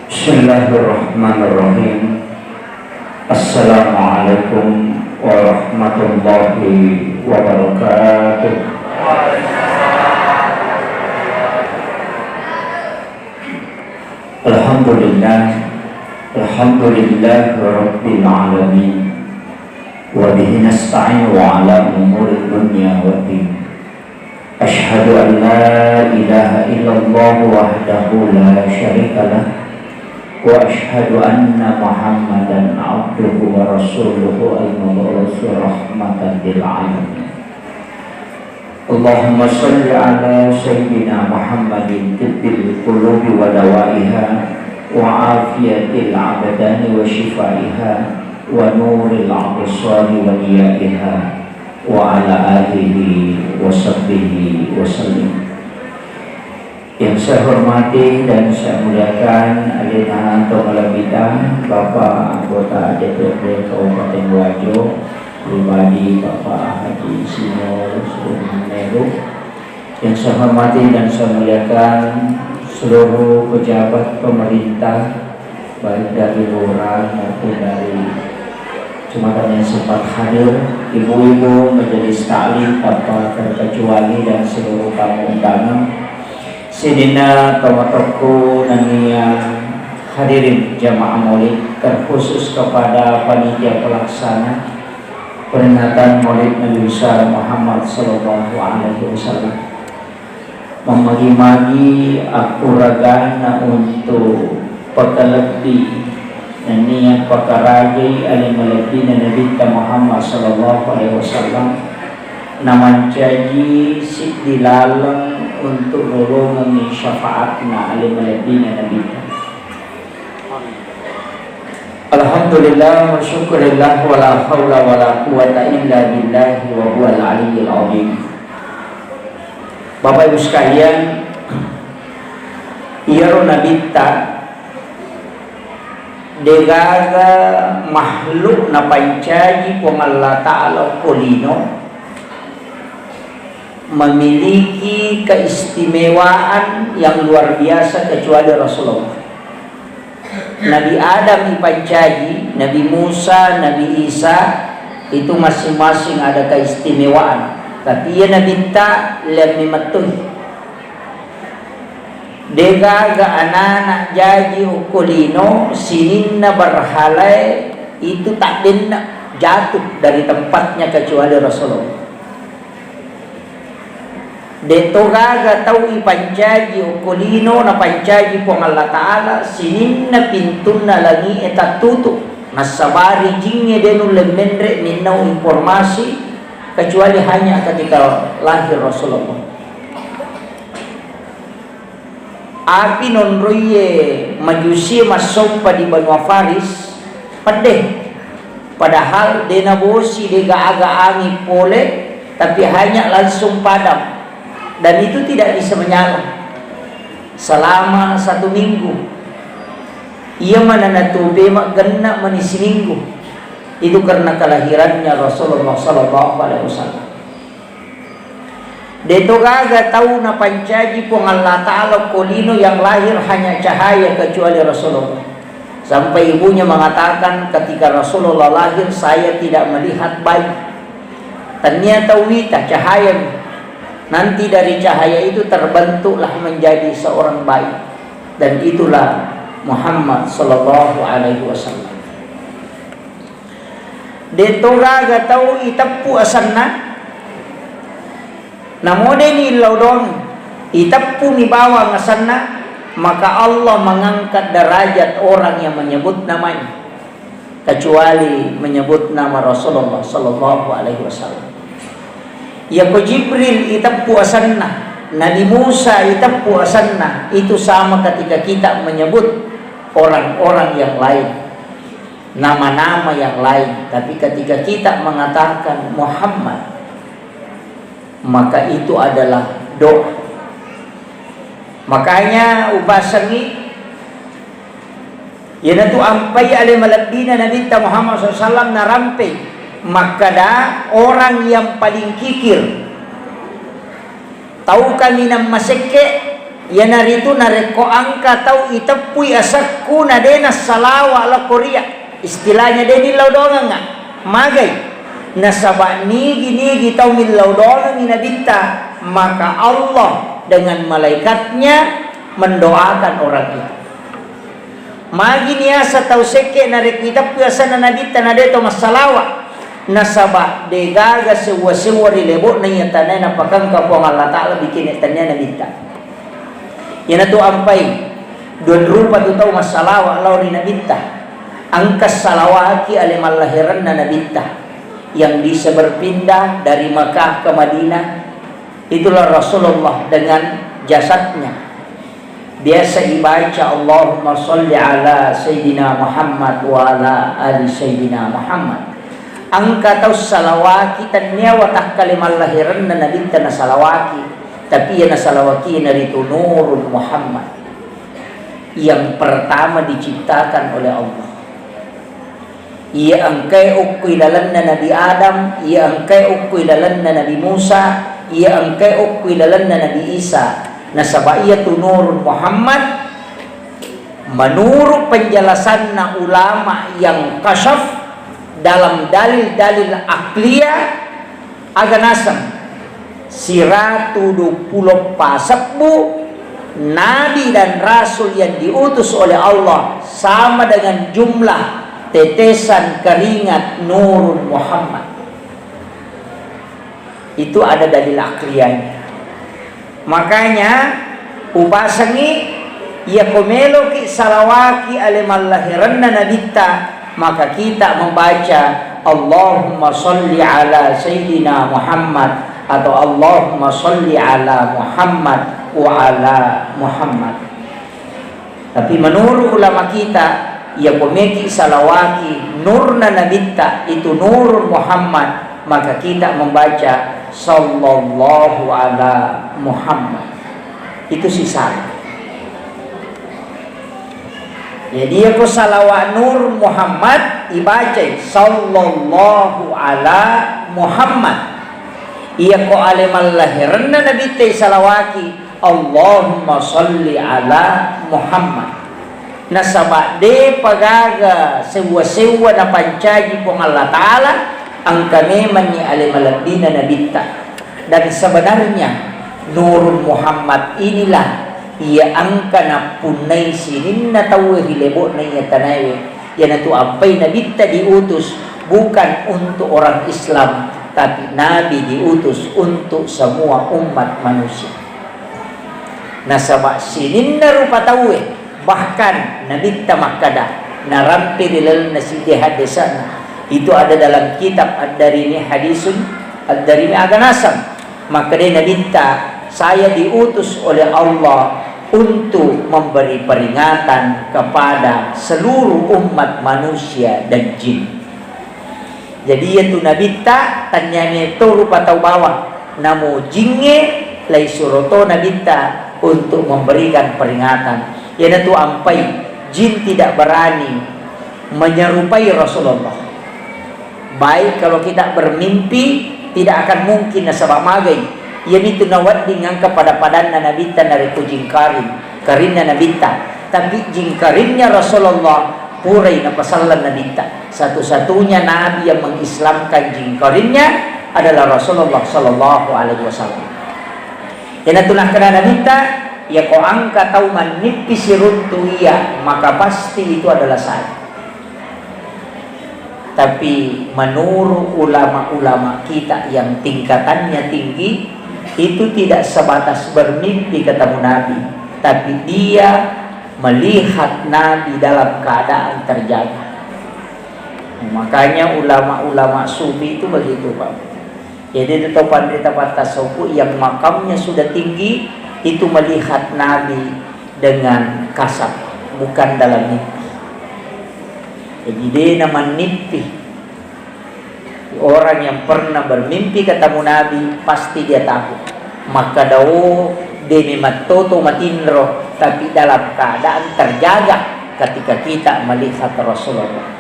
Bismillahirrahmanirrahim. Assalamualaikum warahmatullahi wabarakatuh. Alhamdulillah, alhamdulillah rabbil alamin. Wa bihi nasta'inu ala umuri dunya waddin. Ashhadu an la ilaha illallah wahdahu la syarika lah. Wa ashhadu anna Muhammadan abduhu wa rasuluhu al-mab'uts rahmatan lil alamin. Allahumma shalli ala sayyidina Muhammadin tibbil qulubi wa dawaiha wa afiyatil abdani wa shifaiha wa nuril absari wa diyaiha wa ala alihi wa sahbihi wa sallim. Yang saya hormati dan saya muliakan Alina Tomalabita, Bapak anggota DPRD Kabupaten Wajo, pribadi Bapak Haji Sino Sumeru. Yang saya hormati dan saya muliakan seluruh pejabat pemerintah, baik dari lurah maupun dari kecamatan yang sempat hadir, ibu-ibu majelis taklim tanpa terkecuali dan seluruh tamu undangan. Sidina Tomatoku Nania hadirin jamaah maulid, terkhusus kepada panitia pelaksana peringatan Maulid Nabi besar Muhammad sallallahu alaihi wasallam. Memagi-magi aku ragana untuk pekelebih dan niat pakaragi alim melebih Nabi Muhammad sallallahu alaihi wasallam. Naman jadi dilalang untuk nolong syafaatna alim melebih Nabi. Alhamdulillah wa syukurillah wa la hawla wa la quwata illa billahi wa huwal aliyyil azim. Bapak Ibu sekalian, iaro nabita degaga makhluk na pancaji kung Allah Ta'ala kulino memiliki keistimewaan yang luar biasa kecuali Rasulullah. Nabi Adam dipancaji, Nabi Musa, Nabi Isa itu masing-masing ada keistimewaan. Tapi ia Nabi ta lebih metuh. Dega ga anak jadi ukulino sininna berhalai itu tak dinna jatuh dari tempatnya kecuali Rasulullah. Detogaga tau ipancaji ukulino na pancaji po Allah Ta'ala sininna pintunna lagi eta tutup nasabari jingnya denu lemendre minau informasi kecuali hanya ketika lahir Rasulullah. Api nonroye majusi masompa di Banua Faris pedeh, padahal dena bosi dega aga angin pole tapi hanya langsung padam. Dan itu tidak bisa menyala selama 1 minggu. Ia mana natube mak genna manis minggu. Itu karena kelahirannya Rasulullah sallallahu alaihi wasallam. Deto gaga tahu na pancaji pun Allah Ta'ala kolino yang lahir hanya cahaya kecuali Rasulullah. Sampai ibunya mengatakan ketika Rasulullah lahir saya tidak melihat bayi. Ternyata wita cahaya. Nanti dari cahaya itu terbentuklah menjadi seorang bayi, dan itulah Muhammad sallallahu alaihi wasallam. Detoga gatau itapu asanna namode ni laudon itapu mi bawa ngasanna, maka Allah mengangkat derajat orang yang menyebut namanya kecuali menyebut nama Rasulullah sallallahu alaihi wasallam. Ya ko Jibril itapu asanna, Nabi Musa itapu asanna, itu sama ketika kita menyebut orang-orang yang lain, nama-nama yang lain. Tapi ketika kita mengatakan Muhammad, maka itu adalah doa. Makanya upasangi yana tu ampai ale malabina Nabi Muhammad SAW narampe. Maka dah orang yang paling kikir Tahu kami nam maseke ya naritu nareko angka tau itepui asakku nadena salawa ala Korea. Istilahnya deni laudonga nga magay nasaba nigi tau min laudonga minabita, maka Allah dengan malaikatnya mendoakan orang itu. Magi niasa tau seke narik itepui asana nabita nadeto masalawa nasaba degaga sewa rilebo na yatanay na pakangka po ang Allah Ta'ala bikin itannya na minta. Yan na to ampay doon rupa to tao masalawa alaw ni nabinta. Ang kasalawaki alimalahiran na nabinta yang bisa berpindah dari Makkah ke Madinah. Itulah Rasulullah dengan jasadnya. Biasa dibaca Allahumma salli ala Sayyidina Muhammad wa ala ali Sayyidina Muhammad. Ang kataw salawaki tanya watak kalimal lahiran na nabinta na salawaki, tapi yan na salawaki na rito Nurul Muhammad yang pertama diciptakan oleh Allah. Ia ang kay ukwilalan na Nabi Adam, ia ang kay ukwilalan na Nabi Musa, ia ang kay ukwilalan na Nabi Isa. Nasabaiya tu Nurul Muhammad menurut penjelasan na ulama yang kasyaf dalam dalil-dalil akliyah aganasam siratu 20 pasabbu nabi dan rasul yang diutus oleh Allah sama dengan jumlah tetesan keringat Nurul Muhammad. Itu ada dalil akliyahnya. Makanya upasangi ya komeloki salawaki alimallahiranna nabita, maka kita membaca Allahumma salli ala Sayyidina Muhammad atau Allahumma salli ala Muhammad wa ala Muhammad. Tapi menurut ulama kita ya komeki salawaki nurna nabita itu Nurul Muhammad, maka kita membaca sallallahu ala Muhammad. Itu sisa. Jadi aku salawat Nur Muhammad ibaca sallallahu ala Muhammad. Ia ko alimal lahiran na nabi tay salawaki Allahumma salli ala Muhammad. Nasaba de pagaga sewa na pancaji pong Allah Ta'ala ang kaneman ni alimal na nabita. Dan sebenarnya Nurul Muhammad inilah ia angka na punay sinin na tawe hilebo na iya tanawe. Yan ito ampay nabita diutus bukan untuk orang Islam, tapi Nabi diutus untuk semua umat manusia. Nasaba sinin na rupa tawe, bahkan nabita makada narampi rilal na sidi hadisan. Itu ada dalam kitab Ad-Darimi Hadisun Ad-Darimi Aganasam. Maka dia nabita, saya diutus oleh Allah untuk memberi peringatan kepada seluruh umat manusia dan jin. Jadi itu nabita tanyanya itu rupa tau bawah namo jinge lai suroto nabita untuk memberikan peringatan. Yana tu ampai jin tidak berani menyerupai Rasulullah. Baik kalau kita bermimpi tidak akan mungkin nasabah magai. Yan itu nawat dengan kepada padanna nabita nariku jingkarin karinna nabita, tapi jingkarinnya Rasulullah purai na pasalan nabita. Satu-satunya nabi yang mengislamkan jingkarinnya adalah Rasulullah sallallahu alaihi wasallam. Yan itulah kana nabita ya ko angka tau manipis runtuia, maka pasti itu adalah saya. Tapi menurut ulama-ulama kita yang tingkatannya tinggi, itu tidak sebatas bermimpi ketemu Nabi, tapi dia melihat Nabi dalam keadaan terjaga. Makanya ulama-ulama sufi itu begitu, Pak. Jadi itu pandita tasawuf yang makamnya sudah tinggi itu melihat Nabi dengan kasat, bukan dalam mimpi. Jadi dia nama mimpi. Orang yang pernah bermimpi ketemu Nabi pasti dia tahu. Maka dawo demi matoto matindro, tapi dalam keadaan terjaga ketika kita melihat Rasulullah.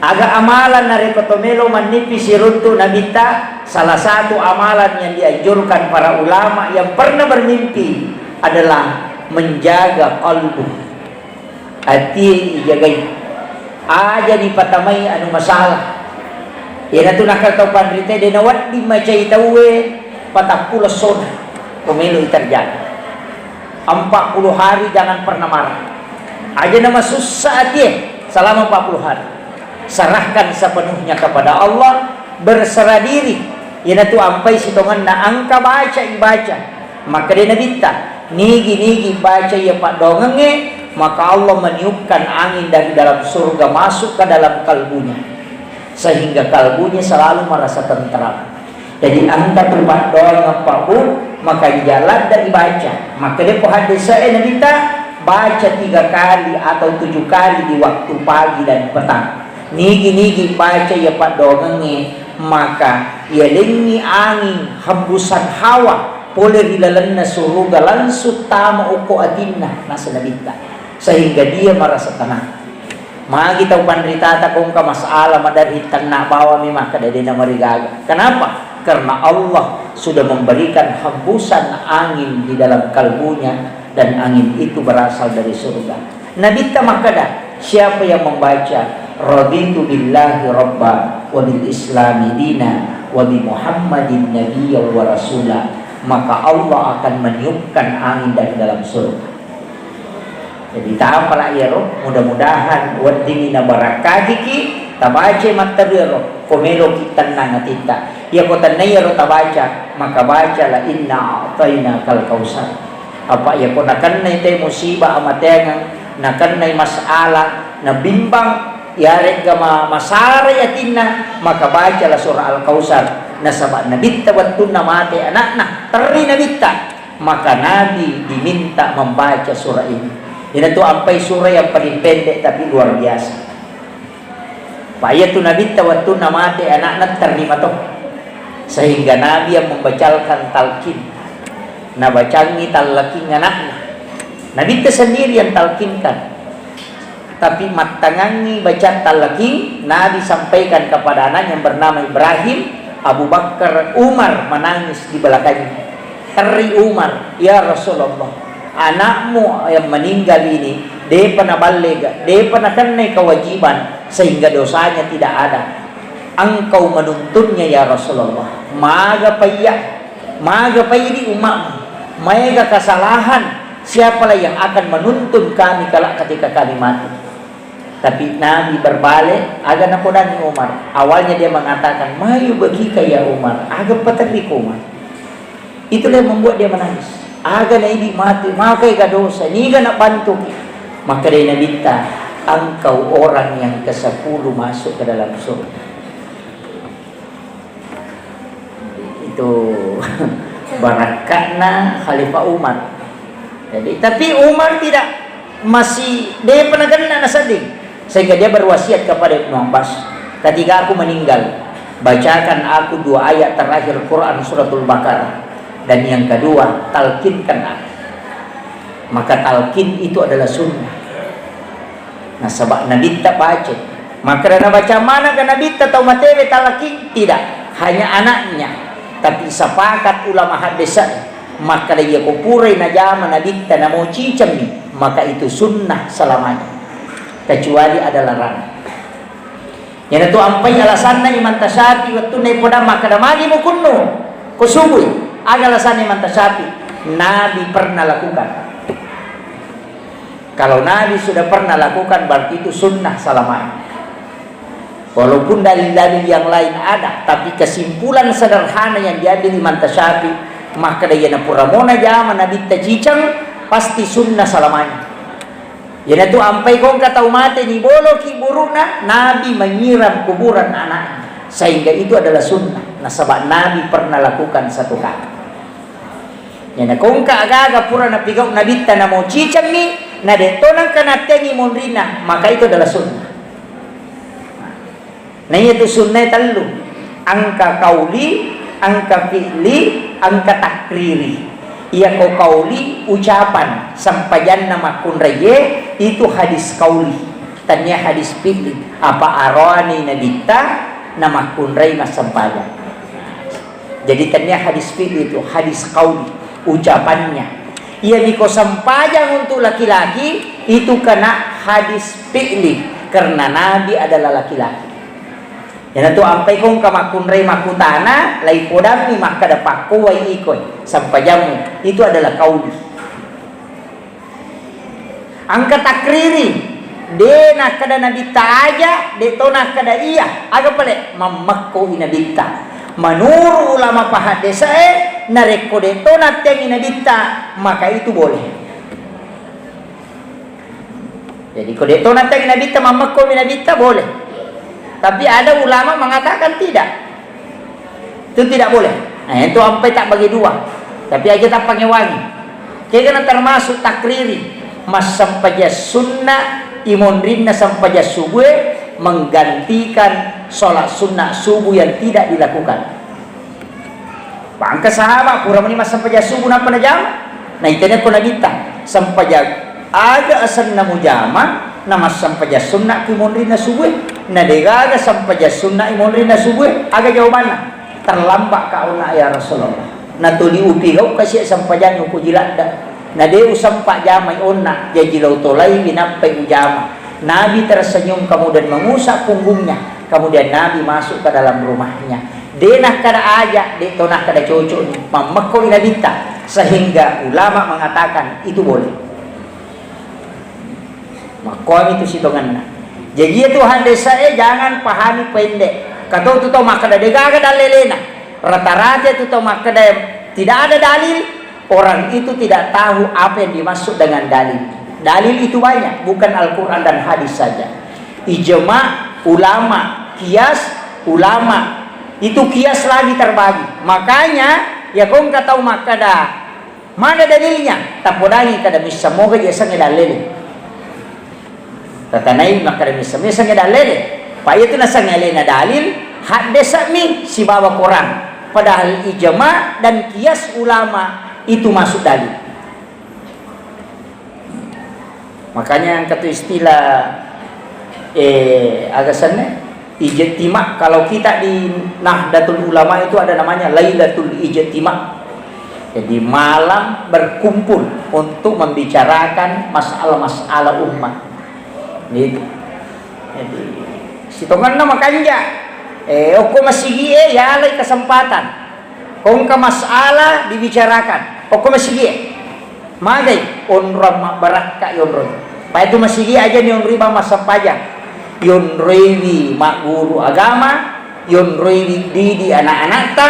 Aga amalan na rekotomelo manipi siruntu nabita. Salah satu amalan yang dianjurkan para ulama yang pernah bermimpi adalah menjaga kalbu. Hati ijagai. Aja di patamay anu masalah. Yan ito nakataw pandrite dinawat di macay tawe patapulas sona. Pumilo iterjaga. 40 hari jangan pernah marah. Aja nama susah hati selama 40 hari. Serahkan sepenuhnya kepada Allah, berserah diri. Yan ito ampay sitongan na angka baca. Maka dia nabita nigi baca ya pak dongenge, maka Allah meniupkan angin dari dalam surga masuk ke dalam kalbunya, sehingga kalbunya selalu merasa tentram. Jadi angka tempat doang pak bu, maka jalan dan baca. Maka dia hadis saya nabita baca 3 kali atau 7 kali di waktu pagi dan petang. Nigi baca ya pak dongenge, maka ia lengi angin hembusan hawa boleh dilalan na suruga langsung tama uko atinna nasa nabita, sehingga dia merasa tenang. Magi tahu pandritata kung ka masalah madarhitan na bawa mi maka dadi na marigaga. Kenapa? Karena Allah sudah memberikan hembusan angin di dalam kalbunya, dan angin itu berasal dari surga. Nabita makada siapa yang membaca raditu billahi rabba wa bil islami dina wa bi muhammadin nabiyya wa rasula, maka Allah akan meniupkan angin dari dalam surga. Jadi ta'apala iro, mudah-mudahan wadini na barakadiki tabaca matabiro komelo kita nangatita. Ya kota na iro tabaca, maka baca la inna a'tayna kal kausar. Apa ya kota kan na itay musibah amatengang, na kan na masalah na bimbang yare gama masara yatinna, maka baca la surah al-kausar. Nasaba nabita watun na mati anak na teri nabita, maka Nabi diminta membaca surah ini. Ini tuh ampai surah yang paling pendek tapi luar biasa. Paya tu nabita watun na mati anak na terima toh, sehingga Nabi yang membacakan talqin, nabacangi talaking anaknya. Nabita sendiri yang talkinkan, tapi matangangi baca talqin. Nabi sampaikan kepada anak yang bernama Ibrahim. Abu Bakar, Umar menangis di belakangnya. Teri Umar, ya Rasulullah, anakmu yang meninggal ini, dia pernah balik, dia pernah kenai kewajiban sehingga dosanya tidak ada. Engkau menuntunnya ya Rasulullah. Maga payah di umatmu, maga kesalahan. Siapalah yang akan menuntun kami kalau ketika kami mati? Tapi Nabi berbalik, agak nakudan Umar. Awalnya dia mengatakan, "Mayu bagi ya Umar." Agak peterlik Umar. Itulah yang membuat dia menangis. Agak na ini mati, maka ika dosa. Ini nak bantu. Maka dia minta, engkau orang yang ke-10 masuk ke dalam surga. Itu barakatna Khalifah Umar. Jadi, tapi Umar tidak, masih dia pernah kena nasading. Sehingga dia berwasiat kepada Ibnu Abbas, ketika aku meninggal, bacakan aku 2 ayat terakhir Quran suratul Baqarah, dan yang kedua talqinkan aku. Maka talqin itu adalah sunnah. Nah sebab Nabi tak baca, maka karena baca mana ke Nabi tak tahu materi talqin, tidak hanya anaknya, tapi sepakat ulama hadis, maka dia kupurai najama Nabi tak namo cicam ni, maka itu sunnah selamanya, kecuali ada larangan. Yang itu ampai alasannya iman tasyafi waktu naik pada maka damagi mo kuno kusubui ada alasan iman tasyafi. Nabi pernah lakukan. Kalau Nabi sudah pernah lakukan berarti itu sunnah selamanya. Walaupun dalil-dalil yang lain ada, tapi kesimpulan sederhana yang diambil iman tasyafi, maka dia napuramona jama Nabi tajicang pasti sunnah selamanya. Jadi itu ampai kong kata umat ini bolo ki buruna, Nabi menyiram kuburan anaknya, sehingga itu adalah sunnah. Nah sebab Nabi pernah lakukan 1 kali. Jadi kong aga pura napigau Nabi tanah mau cicam ni, na detonang kanatengi mondrina, maka itu adalah sunnah. Nah itu sunnah telu, angka kauli, angka fi'li, angka takriri. Ia kauli ucapan sampayan nama kunraye itu hadis kauli. Tanya hadis fi'li. Apa arwani nabita nama kunrai masampaya. Jadi tanya hadis fi'li itu hadis qauli, ucapannya. Ia biko sampajang untuk laki-laki itu kena hadis fi'li karena Nabi adalah laki-laki. Yan itu ampai kong kamakunray makutana lai podami makada pakuway ikoy sampajamu itu adalah qauli. Angka takriri de nakada nabita aja de to nakada iya aga pale mamakko inabita. Menurut ulama pahadesa nareko de to nateng inabita maka itu boleh. Jadi kode to nateng inabita mamakko inabita boleh. Tapi ada ulama mengatakan tidak. Itu tidak boleh. Nah, itu sampai tak bagi dua. Tapi aja tak pakai wangi. Kaya termasuk takriri. Mas sampaja sunnah imondrinna sampaja subuh menggantikan sholat sunnah subuh yang tidak dilakukan. Bangka sahabat kurang mas sampaja subuh napa na jam? Nah itanya ko nagita sampaja aga asan na mujama nama sampaja sunnah imondrinna subuh. Nah degaga sampaja sunnah imondrinna subuh aga jawabanna terlambat kauna ya Rasulullah. Nah tu diupi kau kasih sampaja nyuku jilada. Nah dia usampak jamai onna jadi lautolai binapai ujama. Nabi tersenyum kemudian mengusap punggungnya. Kemudian Nabi masuk ke dalam rumahnya. Dia nak kada aja, dia tu nak kada cocok ni. Mamakko inabita. Sehingga ulama mengatakan itu boleh. Makom itu sitongan. Jadi itu handesa jangan pahami pendek. Kata tu tahu makada degaga dalelena. Rata-rata tu tahu makada tidak ada dalil. Orang itu tidak tahu apa yang dimaksud dengan dalil. Dalil itu banyak, bukan Al-Quran dan hadis saja. Ijma, ulama, kias, ulama. Itu kias lagi terbagi. Makanya, ya kau nggak tahu makada. Mana dalilnya? Tak podangi kada bisa moga dia sange dalil. Tatanai makada bisa sange dalil. Pak itu na sange lena dalil. Hadis mi si bawa Quran. Padahal ijma dan kias ulama itu masuk dalil. Makanya yang kata istilah agasannya ijtima. Kalau kita di Nahdlatul Ulama itu ada namanya Lailatul Ijtima. Jadi malam berkumpul untuk membicarakan masalah-masalah umat. Gitu. Jadi sitongan nama kanja. Oko masigi ya lay kesempatan. Kung ka masalah dibicarakan. Oko masigi. Magay onram baraka yonroy. Pa itu masigi aja ni onroy ba masampaja. Yonroy mak guru agama, yonroy didi anak-anak ta,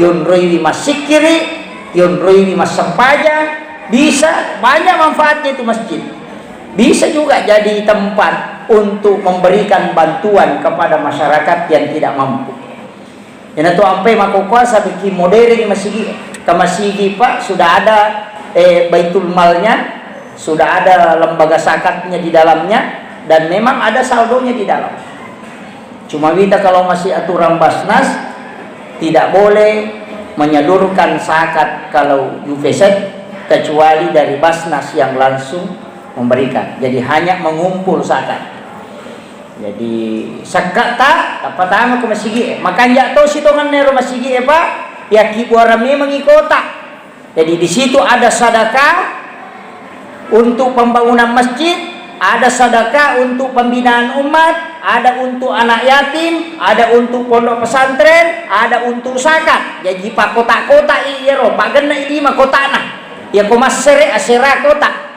yonroy masikiri, yonroy masampaja. Bisa banyak manfaatnya itu masjid. Bisa juga jadi tempat untuk memberikan bantuan kepada masyarakat yang tidak mampu. Yang itu sampai makukuasa bikin modern masjid. Ke masjid Pak sudah ada baitul malnya, sudah ada lembaga zakatnya di dalamnya, dan memang ada saldonya di dalam. Cuma kita kalau masih aturan Basnas tidak boleh menyalurkan zakat kalau UVZ kecuali dari Basnas yang langsung memberikan. Jadi hanya mengumpul zakat. Jadi zakat tak pertama ke masjid. Makanya tahu sitongan nero masjid Pak, ya kibuara memang ikota. Jadi di situ ada sedekah untuk pembangunan masjid, ada sedekah untuk pembinaan umat, ada untuk anak yatim, ada untuk pondok pesantren, ada untuk zakat. Jadi pak kota-kota iya ro, pak gena ini mah kota nah, ya komasere asera kota.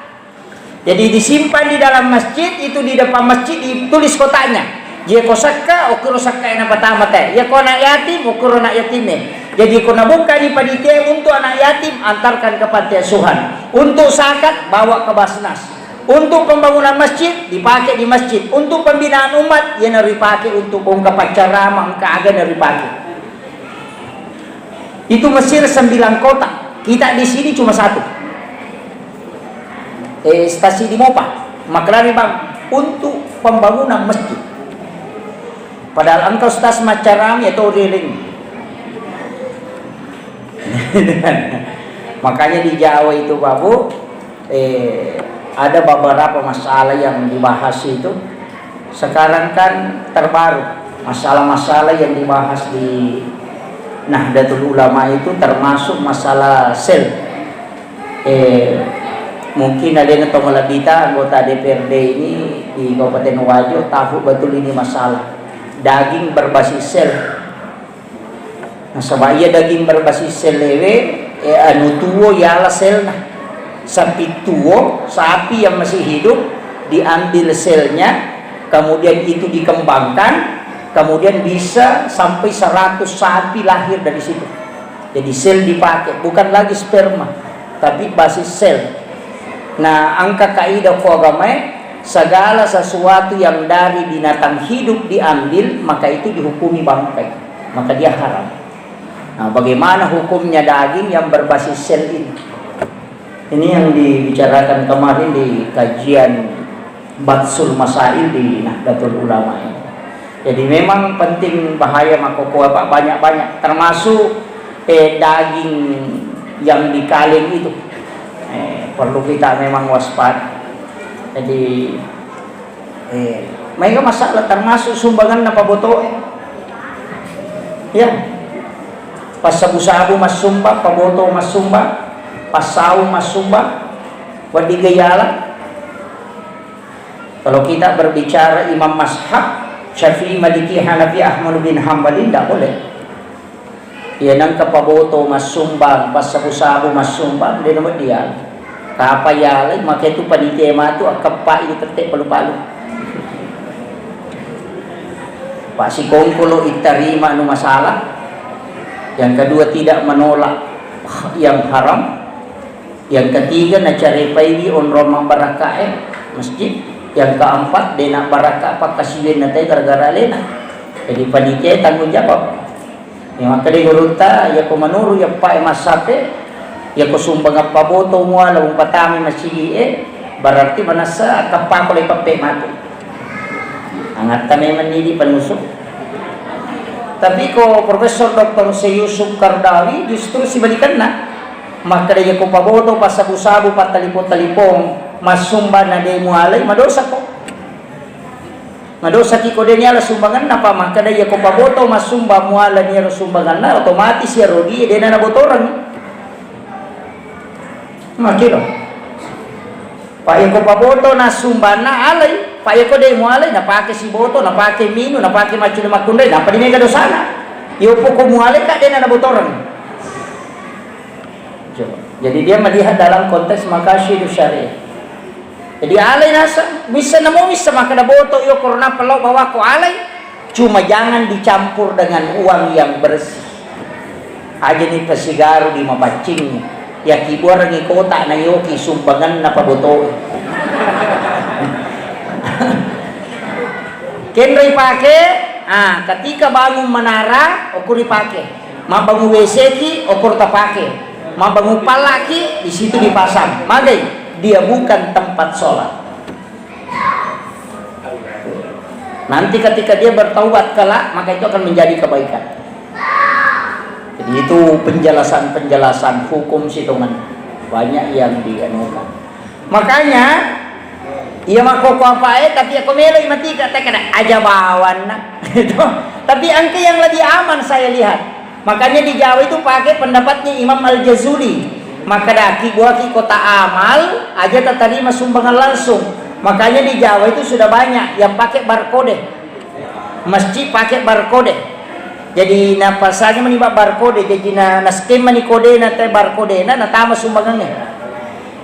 Jadi disimpan di dalam masjid, itu di depan masjid ditulis kotanya. Jika kosaka, okuro saka yang pertama teh. Ya kau anak yatim, okuro anak yatimnya. Jadi kau nabungkan di panitia untuk anak yatim, antarkan ke panti asuhan. Untuk zakat, bawa ke Basnas. Untuk pembangunan masjid, dipakai di masjid. Untuk pembinaan umat, ya nari pakai untuk ungkap ceramah, ungkap agak nari pakai. Itu Mesir 9 kota. Kita di sini cuma 1. Stasi di Mopa, Maklari Bang, untuk pembangunan masjid. Padahal engkau stas macaram ya tau riling. Makanya di Jawa itu Babu ada beberapa masalah yang dibahas itu sekarang kan terbaru masalah-masalah yang dibahas di Nahdlatul Ulama itu termasuk masalah sel. Mungkin ada yang tahu kita anggota DPRD ini di Kabupaten Wajo tahu betul ini masalah daging berbasis sel. Nah, sebab daging berbasis sel lewe anu tuwo ialah sel nah. Sapi tuwo, sapi yang masih hidup diambil selnya, kemudian itu dikembangkan, kemudian bisa sampai 100 sapi lahir dari situ. Jadi sel dipakai, bukan lagi sperma, tapi basis sel. Nah, angka kaidah agama segala sesuatu yang dari binatang hidup diambil, maka itu dihukumi bangkai, maka dia haram. Nah, bagaimana hukumnya daging yang berbasis sel ini? Ini yang dibicarakan kemarin di kajian Batsul Masail di Nahdlatul Ulama ini. Jadi memang penting bahaya makoko banyak-banyak, termasuk daging yang dikaleng itu. Perlu kita memang waspada. Jadi mereka masalah termasuk sumbangan apa boto ya. Pas sabu-sabu mas sumbang, paboto mas sumbang, pasau mas sumbang, wadi gayala. Kalau kita berbicara imam mazhab Syafi'i, Maliki, Hanafi, Ahmad bin Hanbali tidak boleh. Ya nang kapaboto mas sumbang, pas sabu-sabu mas sumbang, dia nama dia. Kapa yalay, maka itu panitema itu akapa itu tertek palu-palu. Pak si kongkolo iterima anu masalah. Yang kedua tidak menolak yang haram. Yang ketiga nacarepai on romang barakae masjid. Yang keempat dena barakah apa kasihin nanti gara-gara lena. Jadi panitia tanggung jawab. Yang maka di gurunta ya ko manuru ya pa masape ya ko sumbang apa boto mo ala patami masigi berarti manasa kappa ko pape mati. Angat kami menidi penusuk. Tapi ko Profesor Dr. Si Yusuf Kardawi justru sibalikan na. Maka dia ko paboto pasabu-sabu patalipong masumba na de mualay madosa ko. Madosa ki ko de niya la sumbangan na pa maka dia ko paboto masumba muala niya sumbangan na otomatis ya rodi de na nabotoran. Makiro. Pa ko paboto na sumba na alay. Paya ko day mo alay, napake si boto, napake mino, napake macho na makunday, napadimay ka do sana. Iupo ko mo alay ka, din na nabotoran. Jadi dia melihat dalam konteks makasyidu syariah. Jadi alay nasa, bisa namo bisa maka naboto, iyo korona palaw bawa ko alay. Cuma jangan dicampur dengan uang yang bersih. Aja ni pasigaro di mapacing. Ya kibuar ng kota na yoki, sumbangan na paboto. Kenry pakai, ketika bangun menara, okur dipakai. Mabangun WC ki, okur tak pakai. Mabangun palaki, di situ dipasang. Magai, dia bukan tempat sholat. Nanti ketika dia bertaubat kelak, maka itu akan menjadi kebaikan. Jadi itu penjelasan-penjelasan hukum situngan banyak yang dianukan. Makanya iya mako apa tapi aku melo mati kata aja bawan nak itu. Tapi angka yang lebih aman saya lihat. Makanya di Jawa itu pakai pendapatnya Imam Al-Jazuli. Maka daki gua ki kota amal aja tak terima sumbangan langsung. Makanya di Jawa itu sudah banyak yang pakai barcode. Masjid pakai barcode. Jadi na pasanya menimba barcode jadi na skim mani kode na te barcode na tama sumbangannya.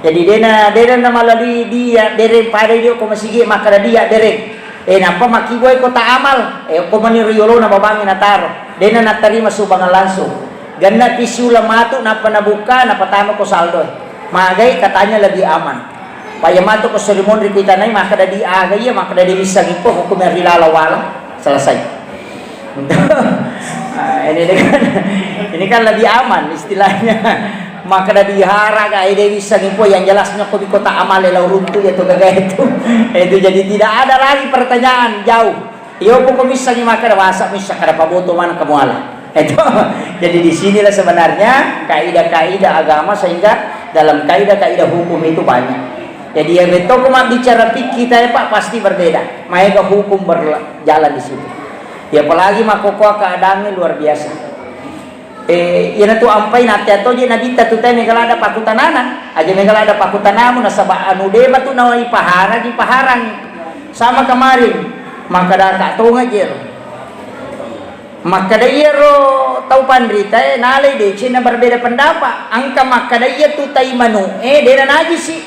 Jadi dena melalui dia dereng pada dia ko masigi maka dia dereng napa maki boy kota amal ko mani riolo na babangin na taro dena natarima sumbangan langsung ganna tisula matu napa nabuka napa tama ko saldo magay katanya lebih aman payamato ko seremoni kita nay maka di agay maka di bisa gipo ko merilala selesai. Ini kan lebih aman istilahnya. Maka dari hara ka ide bisa ngipo yang jelasnya ko di kota amal law runtuh ya to gagay itu jadi tidak ada lagi pertanyaan jauh iyo po ko bisa ni maka wasa misa kada paboto man kamuala itu. Jadi di sinilah sebenarnya kaidah-kaidah agama sehingga dalam kaidah-kaidah hukum itu banyak Jadi yang betul cuma bicara kita ya Pak pasti berbeda. Mereka hukum berjalan di situ. Ya apalagi makoko keadaannya luar biasa. Ina tu ampai nate atau je nabi tu teh megala ada pakutanana. Aja megala ada pakutanamu nasaba anu deba tu nawai pahara di paharang. Sama kemarin maka dah tak tahu ngajer. Maka dah iya ro tahu pandrita nalai de cina berbeda pendapat. Angka maka dah iya tu tai manu dia najis sih.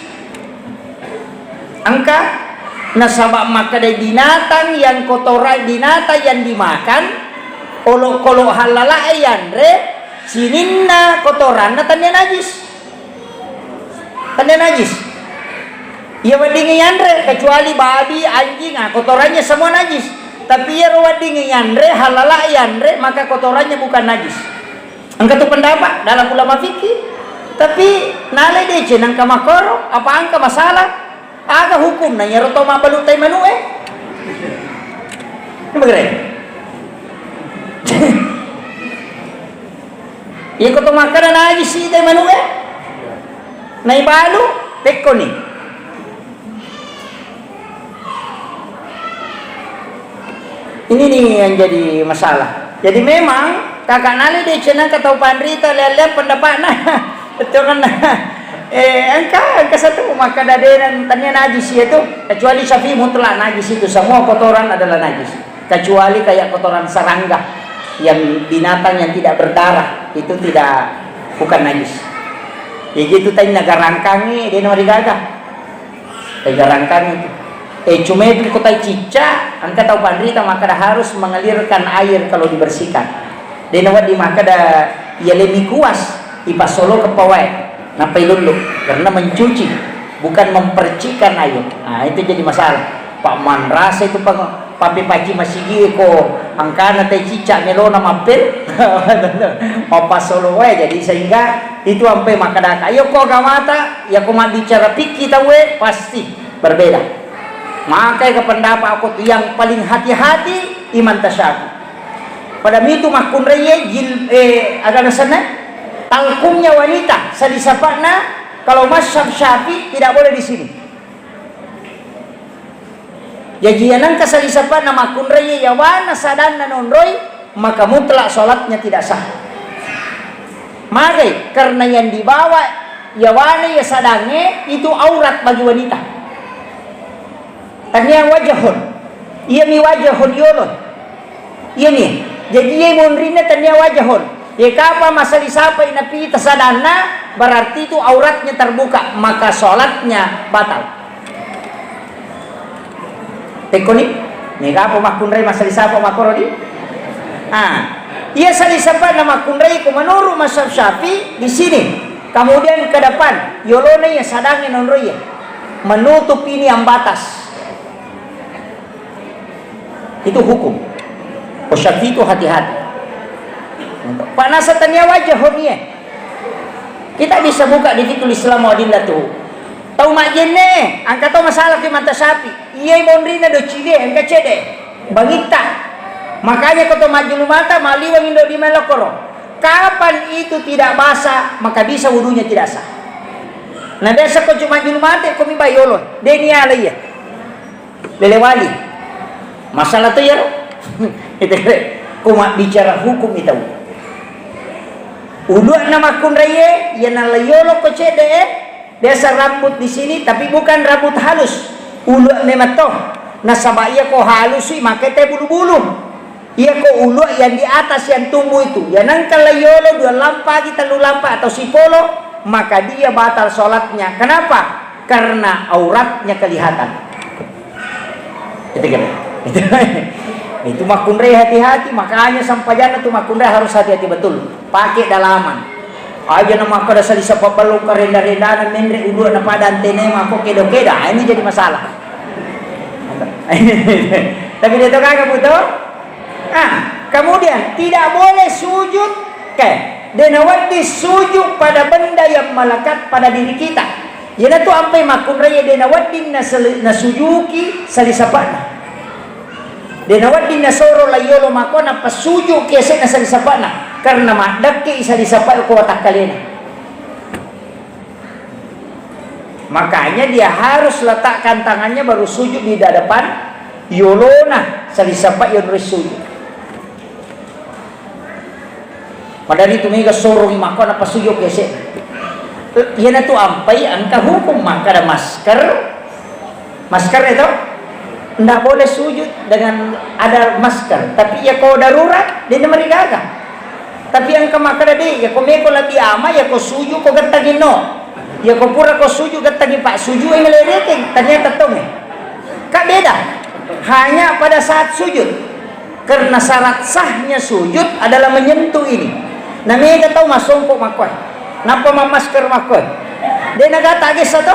Angka nasabak maka dari binatang yang kotoran binatang yang dimakan kalau halal ayan sininna kotoran tanda najis ya wadingi yandre kecuali babi anjing kotorannya semua najis tapi ya wadingi yandre halal ayan maka kotorannya bukan najis. Angka tu pendapat dalam ulama fikih tapi nalai deh cenang kamakoro apa angka masalah aga hukum na yaro to mabalutai manu ini bagaimana? Iya ko to makanan aja sih tay manu na ibalu teko nih. Ini nih yang jadi masalah. Jadi memang kakak nali deh cenang katau pandrita lihat pendapat nah betul kan angka satu maka dadenan tanya najis itu kecuali Syafi'i mutlak najis itu semua kotoran adalah najis kecuali kayak kotoran serangga yang binatang yang tidak berdarah itu bukan najis ya gitu tanya garangkangi dia nomor gagah garangkangi itu cuma itu kota cica angka tahu pandrita maka dah harus mengalirkan air kalau dibersihkan dia nomor di maka dah ia lebih kuas ipas solo ke pawai napai lulu karena mencuci bukan mempercikan air. Nah itu jadi masalah. Pak man rasa itu papi paci masih ko angkana teh cicak melona mampir papa solo jadi sehingga itu sampai makadak ayo kok gamata ya kok bicara pikir kita pasti berbeda. Maka ke pendapat aku tuh yang paling hati-hati iman tasyabuh. Pada itu makun reye agak sana talkumnya wanita sadisapatna kalau mazhab Syafi'i tidak boleh di sini. Jadi yang sadisapatna makun raya yawana sadanna nonroi maka mutlak salatnya tidak sah. Maka karena yang dibawa yawana ya sadange itu aurat bagi wanita. Tanya wajahun, iya mi wajahun yolon, iya nih. Jadi ia monrina tanya wajahun. Ya kapa masa disapai napi tasadana berarti itu auratnya terbuka maka sholatnya batal. Tekoni, nih kapa makunrai masa disapa makorodi. Ia salisapa nama makunrai kumanuru mazhab Syafi'i di sini. Kemudian ke depan yolone ya sadangnya nonroya menutup ini yang batas. Itu hukum. Syafi'i itu hati-hati. Panasatannya wajah honia. Kita bisa buka di fikul Islam wadillah tuh. Tahu majene, angka tahu masalah ke mata sapi. Iya mondrina do cide, angka cede. Bangita. Makanya kau majul mata maliwang indo di melokoro. Kapan itu tidak basah, maka bisa wudunya tidak sah. Nah biasa kau cuma majul mata, kau mi bayolon. Deni ala ya. Lele wali. Masalah tuh ya. Itu kau bicara hukum itu. Uluan nama kun reye, ya nalayolo ko cede, biasa rambut di sini, tapi bukan rambut halus. Uluan memang toh, nasabah iya ko halus sih, makanya bulu-bulu. Iya ko uluan yang di atas yang tumbuh itu, ya nangkal layolo dua lampa kita lu lampa atau sipolo, maka dia batal sholatnya. Kenapa? Karena auratnya kelihatan. Itu kan? Itu makundre hati-hati, makanya sampajana tuh makundre harus hati-hati betul. Pakai dalaman. Aja nama kada salisa papalo karenda-rendanan mendre udu na pada antene mako kedo-keda. Ini jadi masalah. Tapi itu kagak butuh. Kemudian tidak boleh sujud denawati sujud pada benda yang melekat pada diri kita. Yana tu ampai makundre denawati nasujuki salisapana. Denawadi nasoro layolo makona pasuju kese na salisapana karena madak ke isa disapa ko watak kalena. Makanya dia harus letakkan tangannya baru sujud di hadapan yolona salisapa yon sujud. Padahal itu mega sorong maka apa sujud kese. Yana tu ampai angka hukum maka ada masker. Masker itu tidak boleh sujud dengan ada masker. Tapi ya kau darurat dia mereka. Tapi angka maka ada ya kau meko lagi ama ya kau sujud kau getagin no. Ya kau pura kau sujud getagi pak sujud yang melereting ternyata tome. Kak beda. Hanya pada saat sujud. Karena syarat sahnya sujud adalah menyentuh ini. Namanya tahu masongko makoy. Napa mamasker makoy? Dia nagata agis satu.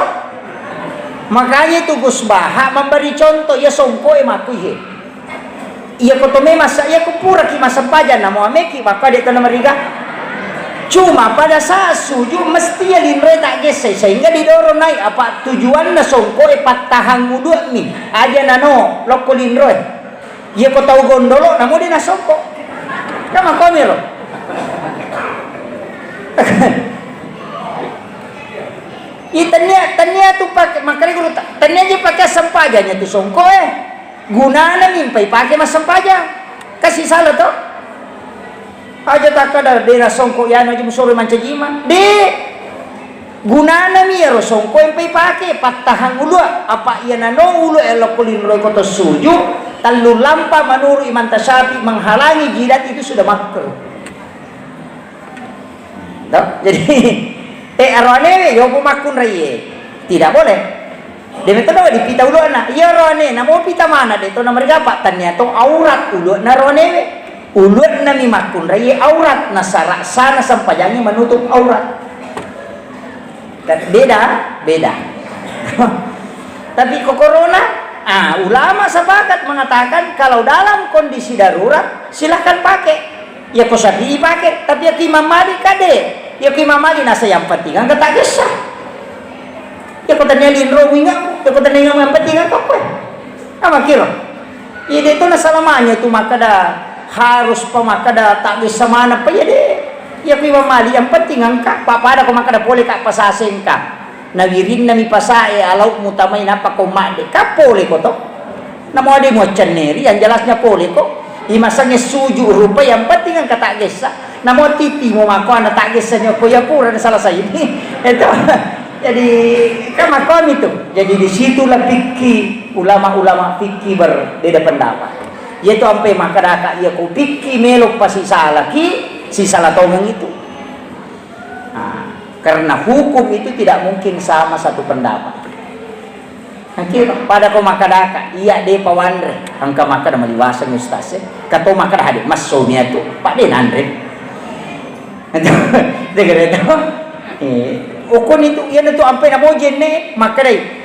Makanya itu Gus Baha memberi contoh ya songko makuy. Iya kau tome masa ya kau pura ki masa paja namo ameki maka dia tanam riga. Cuma pada saat sujud mesti ya linre tak gesek sehingga didorong naik apa tujuan na songko patahang muduk ni aja nano loko linre ya kau tahu gondolo namo dia na songko kama kami lo tanya tu pakai makanya guru tanya aja pakai sempajanya tu songko gunanya mimpi pakai mas sempaja kasih salah toh aja tak ada daerah songko yan aja musore mancajima de gunana mi ero songko yang pakai patahang ulu apa iya nano ulu elokulin roy koto suju talu lampa manuru iman tasyafi menghalangi jidat itu sudah makruh. Jadi arwane yo makun raye tidak boleh dia tahu dipita ulu anak iya arwane namo pita mana de to na mereka pak tanya to aurat ulu na arwane ulut nami makun raya aurat nasara sana sampajangnya menutup aurat dan beda tapi ke corona ulama sepakat mengatakan kalau dalam kondisi darurat silahkan pakai ya kau sapi pakai tapi ya Imam Malik kade ya Imam Malik nasa yang penting kan kata gesah ya kau tanya linro winga ya kau tanya yang penting kan kau apa kira ya itu nasa lamanya tu maka dah harus pemakada tak bisa mana apa ya deh ya Imam Mali yang penting angka pada kau makada boleh kak pasaseng kak nawirin nami pasae alau mutamai napa kau made kak boleh kau toh namo ada mau ceneri yang jelasnya boleh kok imasanya sujud rupa yang penting angka tak bisa namo titi mau mako anda tak bisanya kau ya pura salah saya ini itu jadi kan makom itu jadi disitulah fikih ulama-ulama fikih berbeda pendapat yaitu sampai masyarakat ya kau pikir melok pasti salah si salah ngomong itu karena hukum itu tidak mungkin sama satu pendapat akhirnya pada kau masyarakat iya deh pawandre angka makan meliwasa ustaz kata makan hadir mas sonia tu pak den andre itu ukun itu ia itu sampai namo jenne makadai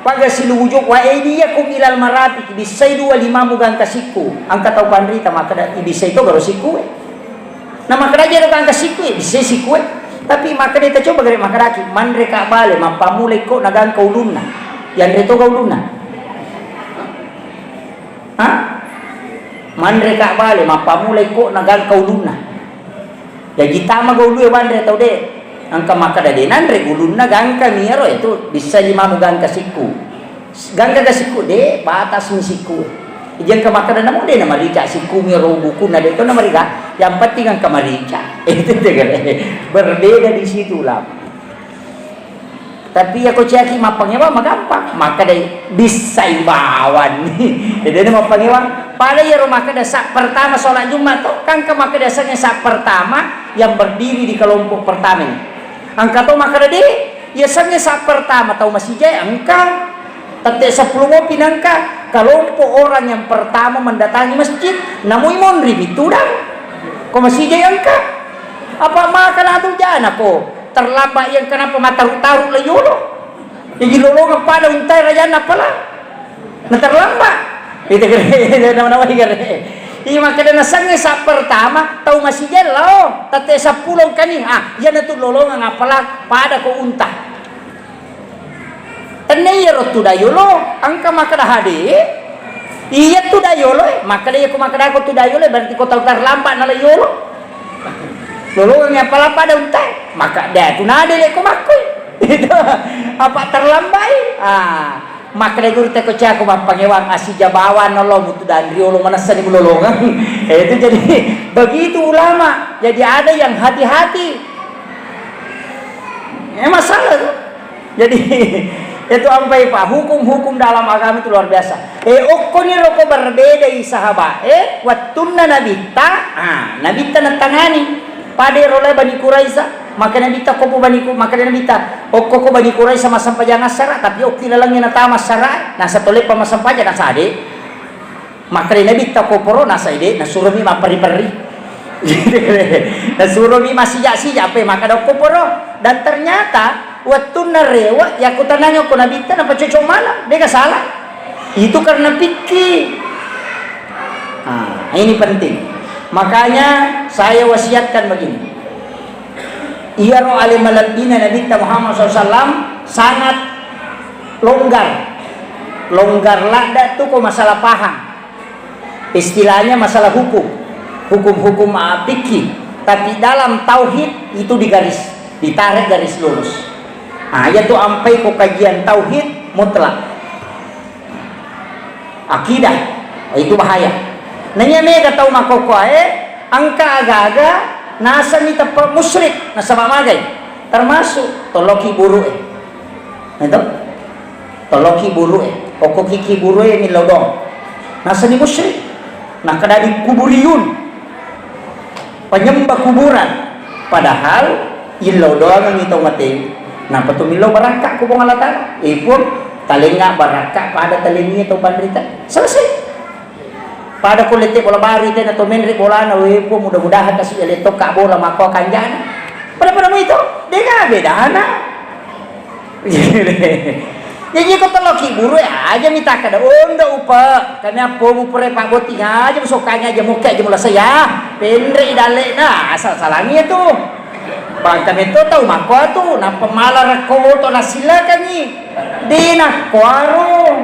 paga silujuk wa aidiyakum ilal marafiq bisaidu wal imamu gang kasiku angka tau pandri maka ibisa itu garo siku na maka aja gang kasiku bisa siku tapi maka kita coba gare maka laki mandre ka bale mapamulay ko nagang kauluna yan reto kauluna mandre ka bale mapamulay ko nagang kauluna ya gitama gaulu mandre tau de angka maka dari nandre ulun na gangka miro itu bisa lima mugang kasiku gangka kasiku de batas misiku ijan ka maka na mo de na marica siku miro buku na de itu na marica yang penting ang kamarica itu berbeda di situ lah tapi aku caki mapangnya magampang maka dari bisa ibawan jadi mapangnya pada ya rumah kada sak pertama sholat Jumat tuh kan ke maka dasarnya sak pertama yang berdiri di kelompok pertama ini angka to maka de ya sangnya sak pertama tahu masih jaya angka tete 10 pinangka kelompok orang yang pertama mendatangi masjid namun monri itu dah kok masih jaya angka apa makan atau jana kok terlambat yang kenapa mataru-taru layolo jadi lolongan pada untai raja apalah nah terlambat itu kira nama-nama kira iya makanya nasangnya sa pertama tahu masih jelo tate 10 kani yan itu lolongan apalah pada ko unta tenayero tu dayolo angka makada hade iya tu dayolo makada ko makada ko tu dayolo berarti ko tahu terlambat na layolo lolongan apalah pada unta maka dia tu nade le ko makoy itu apa terlambai maka guru teh ko aku mapangewang asi jabawan lo mutu dan rio lo manasa di bulolongan. Itu jadi begitu ulama. Jadi ada yang hati-hati. Masalah tuh. Jadi itu ampai Pak, hukum-hukum dalam agama itu luar biasa. Okoni roko berbeda sahabat. Wattunna nabita, nabita natangani. Pade role bani Quraisy. Maka nabita ko bani ku, maka nabita okko ko bani Quraisy sama sampaja nasara, tapi okti lalangnya nata masara, nasa tole pa masampaja nasa ade. Maka nabita ko poro nasa ide, nasurumi mapari-pari. Nasurumi masija-sija pe maka do ko poro. Dan ternyata waktu narewa ya aku tananya ko nabita napa cocok malam, dia salah. Itu karena pikir. Ini penting. Makanya saya wasiatkan begini. Iyaro alimaladina Nabi Muhammad SAW sangat longgar. Longgar lada tuh kok masalah paham. Istilahnya masalah hukum. Hukum-hukum fikih. Tapi dalam tauhid itu ditarik garis lurus. Yaitu ampai kok kajian tauhid mutlak. Akidah itu bahaya. Nanya mega tahu makoko angka aga-aga nasa ni tepat musyrik nasa mamagay termasuk toloki buru itu toloki buru oko kiki buru ni lodong nasa ni musyrik nah kada di kuburiyun penyembah kuburan padahal ilaw doang ang ito mati nah patumilaw barangka kubong alatan ipun talinga barangka pada talingi ito pandrita selesai. Pada kulitnya bola bari teh atau menrik bola na wepo mudah-mudahan kasih eletok kak bola mako kanjana. Pada mo itu dia beda na. Jadi kau teloki buru aja minta kada onda upa karena pomu pure pak boti aja musokanya aja muka aja mula saya pendri dale na asal salangnya tuh. Bangkan itu tahu mako tuh na pemalar ko to na sila kani. Dina kuaro.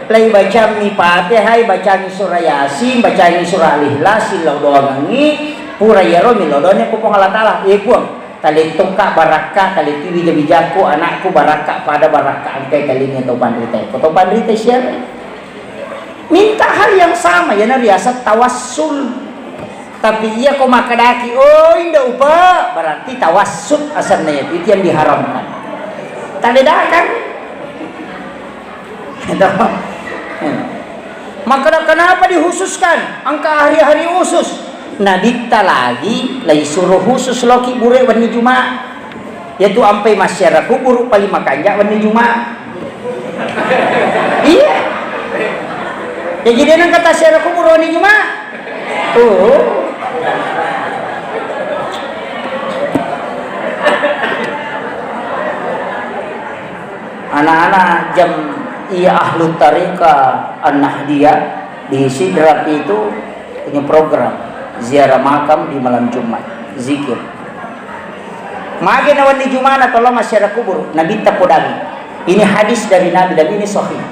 Play baca mi Fatihah, baca mi surah Yasin, baca mi surah Al-Ikhlas, silau doang ni, pura yaro mi lodone ko pong Allah Taala. Ipun tali tungka baraka, tali tiwi jabijaku, anakku baraka pada baraka angkai kalinya to pandrite. Ko pandrite siapa? Minta hal yang sama ya biasa tawassul. Tapi ia ko makadaki, indah upa berarti tawassul asalnya itu yang diharamkan. Tak bedakan. Maka kenapa dihususkan angka hari-hari khusus? Nadikta lagi suruh khusus loki bure wani Jumat. Yaitu ampai masyarakat kubur paling makanya wani Jumat. Iya. Ya jadi nang kata masyarakat kubur wani Jumat. Anak-anak jam ahlu tarika an-nahdiyah di Sidrat itu punya program ziarah makam di malam Jumat, zikir. Mage nawan di Jumat atau masyarakat kubur Nabi tapodami. Ini hadis dari Nabi dan ini sahih.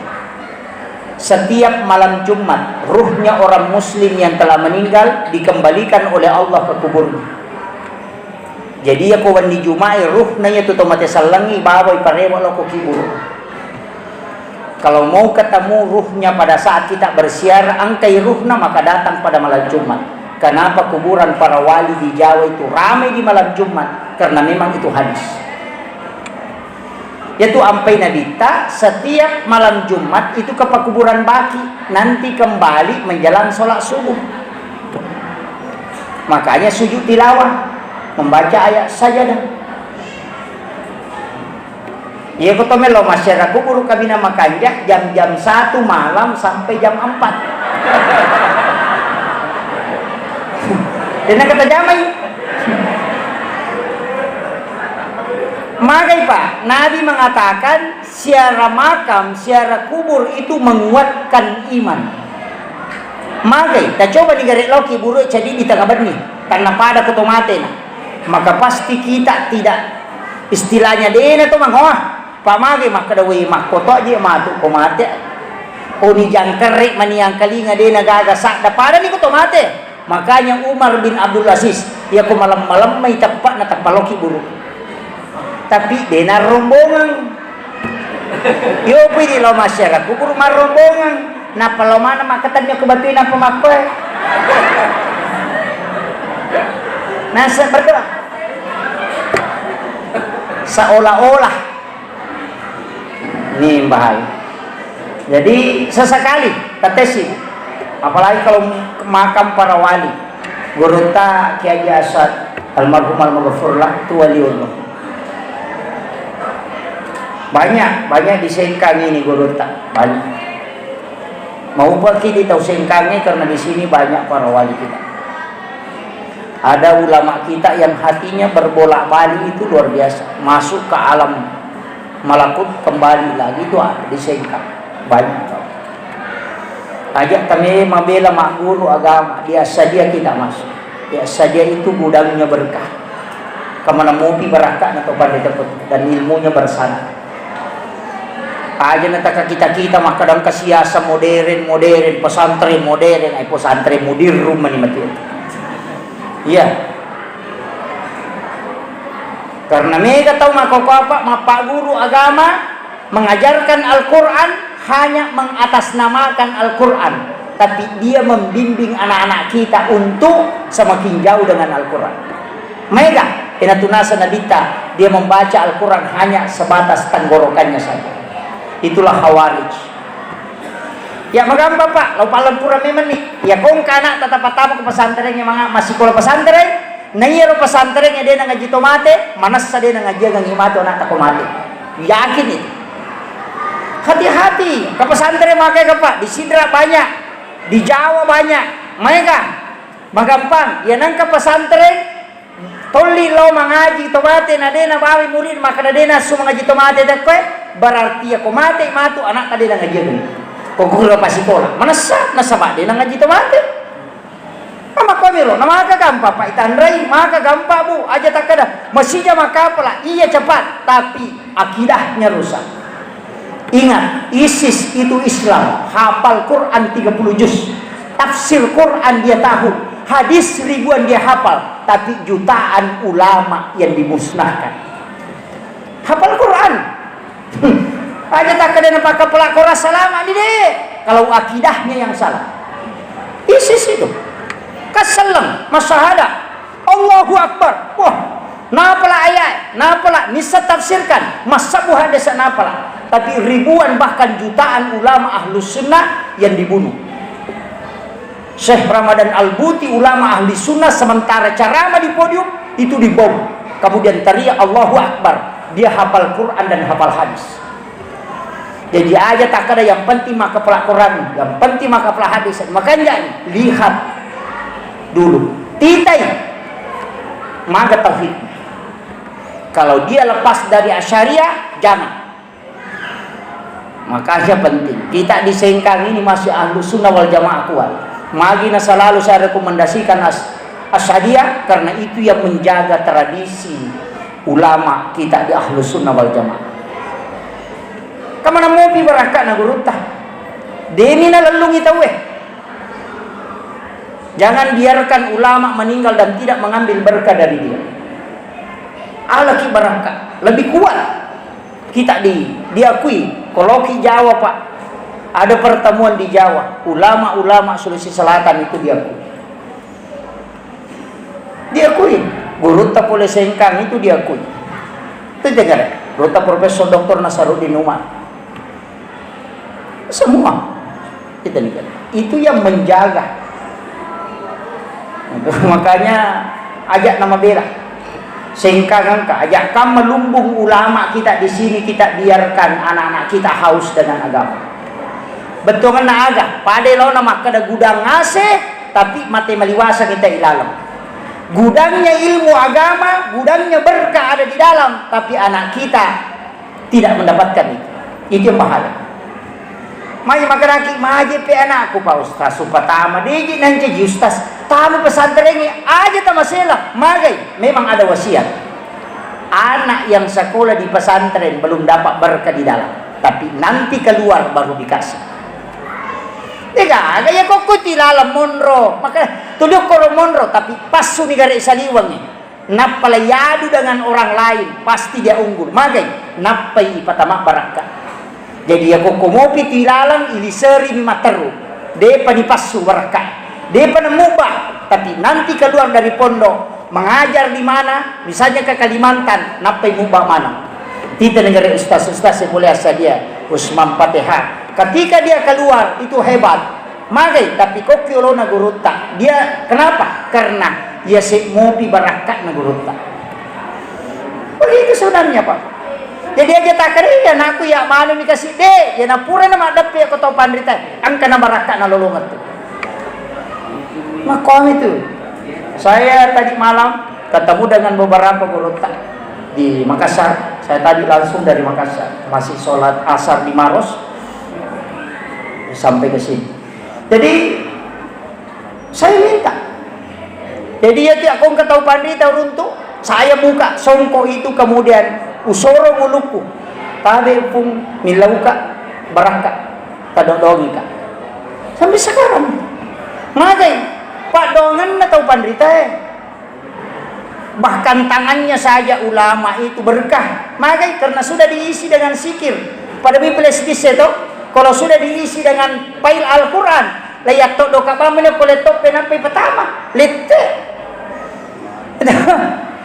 Setiap malam Jumat ruhnya orang muslim yang telah meninggal dikembalikan oleh Allah ke kuburnya. Jadi aku wani Jumat ruhnya itu tomate salangi baboy parewa lo ko kubur. Kalau mau ketemu ruhnya pada saat kita bersiar angkai ruhnya maka datang pada malam Jumat. Kenapa kuburan para wali di Jawa itu ramai di malam Jumat? Karena memang itu hadis. Yaitu ampai nabita setiap malam Jumat itu ke kuburan baki nanti kembali menjelang sholat subuh. Makanya sujud tilawah membaca ayat sajadah. Iya kau tahu melo masyarakat kubur kami nama kanjak jam-jam 1 malam sampai jam 4. Dan kata jamai. Magai Pak, Nabi mengatakan siara makam, siara kubur itu menguatkan iman. Magai, kita coba digarik loki buruk jadi di tengah benih karena pada ketomate maka pasti kita tidak istilahnya dena tuh mah Pak mage makadawi makoto aja matu komate. Oni jangkerik mani yang kalinga de nagaga sakda pada ni ko tomate. Makanya Umar bin Abdul Aziz ya ko malam-malam may tapak na tapaloki buru. Tapi de na rombongan Yo pilih lo masyarakat, kubur marombongan. Napa lo mana makatannya kebatuin apa makoy? Nasa bergerak. Seolah-olah. Ini bahaya. Jadi sesekali tetesi. Apalagi kalau makam para wali. Gurunta Kiai Haji Asad almarhum al-maghfurlah itu waliullah. Banyak di Sengkang ini gurunta, banyak. Mau pergi di tahu Sengkangnya karena di sini banyak para wali kita. Ada ulama kita yang hatinya berbolak-balik itu luar biasa, masuk ke alam malakut kembali lagi itu ada di Sengkang banyak. Ajak kami membela mak guru agama, dia saja kita masuk. Dia saja itu gudangnya berkah. Kemana mupi berakat atau pandai tepat dan ilmunya bersana. Aja nataka kita mah kadang kasiasa modern pesantren modern pesantren mudirrum mani mati. Iya. Karena mereka tahu apa pak guru agama mengajarkan Al-Quran hanya mengatasnamakan Al-Quran, tapi dia membimbing anak-anak kita untuk semakin jauh dengan Al-Quran. Mereka inatunasa nabita, dia membaca Al-Quran hanya sebatas tenggorokannya saja. Itulah Khawarij. Ya magampa pak, lau palampura memang nih. Ya kong anak tatap ke pesantrennya masih kalau pesantren, nayero pesantrennya dia ngaji tomate, manas dia ngaji ngangi mati anak tak mati. Yakin itu. Hati-hati ke pesantren makai ke pak, di Sidra banyak, di Jawa banyak. Mereka magampang, ya nang ke pesantren toli lo mengaji tomate nadena bawi murid maka nadena su mengaji tomate dakwe berarti ya ko mate matu anak kadena ngaji gini. Kok gula pasikola, manasa nasaba dena ngaji tomate. Ama kamero, nama ka gampa pak itandrai, maka gampa bu aja tak ada. Masihnya maka pula iya cepat, tapi akidahnya rusak. Ingat, ISIS itu Islam, hafal Quran 30 juz, tafsir Quran dia tahu, hadis ribuan dia hafal, tapi jutaan ulama yang dimusnahkan. Hafal Quran. Aja tak kena pakai pelakora salama ni deh. Kalau akidahnya yang salah. ISIS itu. Kasalam, masyahada. Allahu Akbar. Wah, napalah ayat, napalah nisa tafsirkan, masabu hadis napalah. Tapi ribuan bahkan jutaan ulama ahlus sunnah yang dibunuh. Syekh Ramadan Al-Buti ulama ahli sunnah sementara ceramah di podium itu dibom. Kemudian teriak Allahu Akbar. Dia hafal Quran dan hafal hadis. Jadi aja tak ada yang penting maka pelakuran, yang penting maka pelah hadis. Makanya lihat dulu, titai maka tauhid. Kalau dia lepas dari Asyariah, jangan. Makanya penting. Kita di Sengkang ini masih ahlu sunnah wal jamaah kuat. Magina selalu saya rekomendasikan Asyariah karena itu yang menjaga tradisi ulama kita di ahlu sunnah wal jamaah. Kamana mau pi barakat na gurutah. Demi na lalungi tahu Jangan biarkan ulama meninggal dan tidak mengambil berkah dari dia. Allah ki barakat lebih kuat. Kita diakui. Kalau di Jawa pak, ada pertemuan di Jawa, ulama-ulama Sulawesi Selatan itu diakui. Gurunta Pole Sengkang itu diakui. Itu dengar, Gurunta Profesor Dr. Nasaruddin Umar. Semua kita dengar. Itu yang menjaga. Makanya ajak nama bela. Sengkang ajak kamu melumbung ulama kita di sini, kita biarkan anak-anak kita haus dengan agama. Betul kan agak pada lo nama kada gudang ngase tapi mati meliwasa kita ilalam. Gudangnya ilmu agama, gudangnya berkah ada di dalam, tapi anak kita tidak mendapatkan itu. Itu yang bahaya. Mai makaraki maje pe anakku pa ustaz supatama digi nanti ustaz tamu pesantren ini aja tak masalah magai memang ada wasiat anak yang sekolah di pesantren belum dapat berkah di dalam tapi nanti keluar baru dikasih tiga gaya kok dalam monro maka tuluk koro monro tapi pas suni gare saliwangi napalayadu dengan orang lain pasti dia unggul magai napai patama barakah Jadi aku komopi tilalang iliseri ni materu. Depa ni pasu berkah. Depa nemubah. Tapi nanti keluar dari pondok mengajar di mana, misalnya ke Kalimantan, napai mubah mana? Kita negara ustaz-ustaz yang boleh asal dia Usman Fatihah. Ketika dia keluar itu hebat. Magai tapi kokiolo na gurutta. Dia kenapa? Karena dia mopi barakat na gurutta. Begitu sebenarnya Pak. Jadi aja tak kaya nak aku ya mana ni kasih deh. Ya na pura na madap ya ko tau pandrita. Angka na barakat na lolongat tu. Makom itu. Saya tadi malam ketemu dengan beberapa gurutta di Makassar. Saya tadi langsung dari Makassar, masih sholat asar di Maros sampai ke sini. Jadi saya minta. Jadi ya tidak kau tahu pandai tahu runtuh. Saya buka songko itu kemudian usoro muluku. Tabe pun milauka baraka tadodongi ka. Sampai sekarang. Magai Pak dongan na tahu pandai bahkan tangannya saja ulama itu berkah. Magai karena sudah diisi dengan zikir. Pada Biblis itu kalau sudah diisi dengan pail Al-Quran, layak tok doka pamene pole tok penapai pertama lete.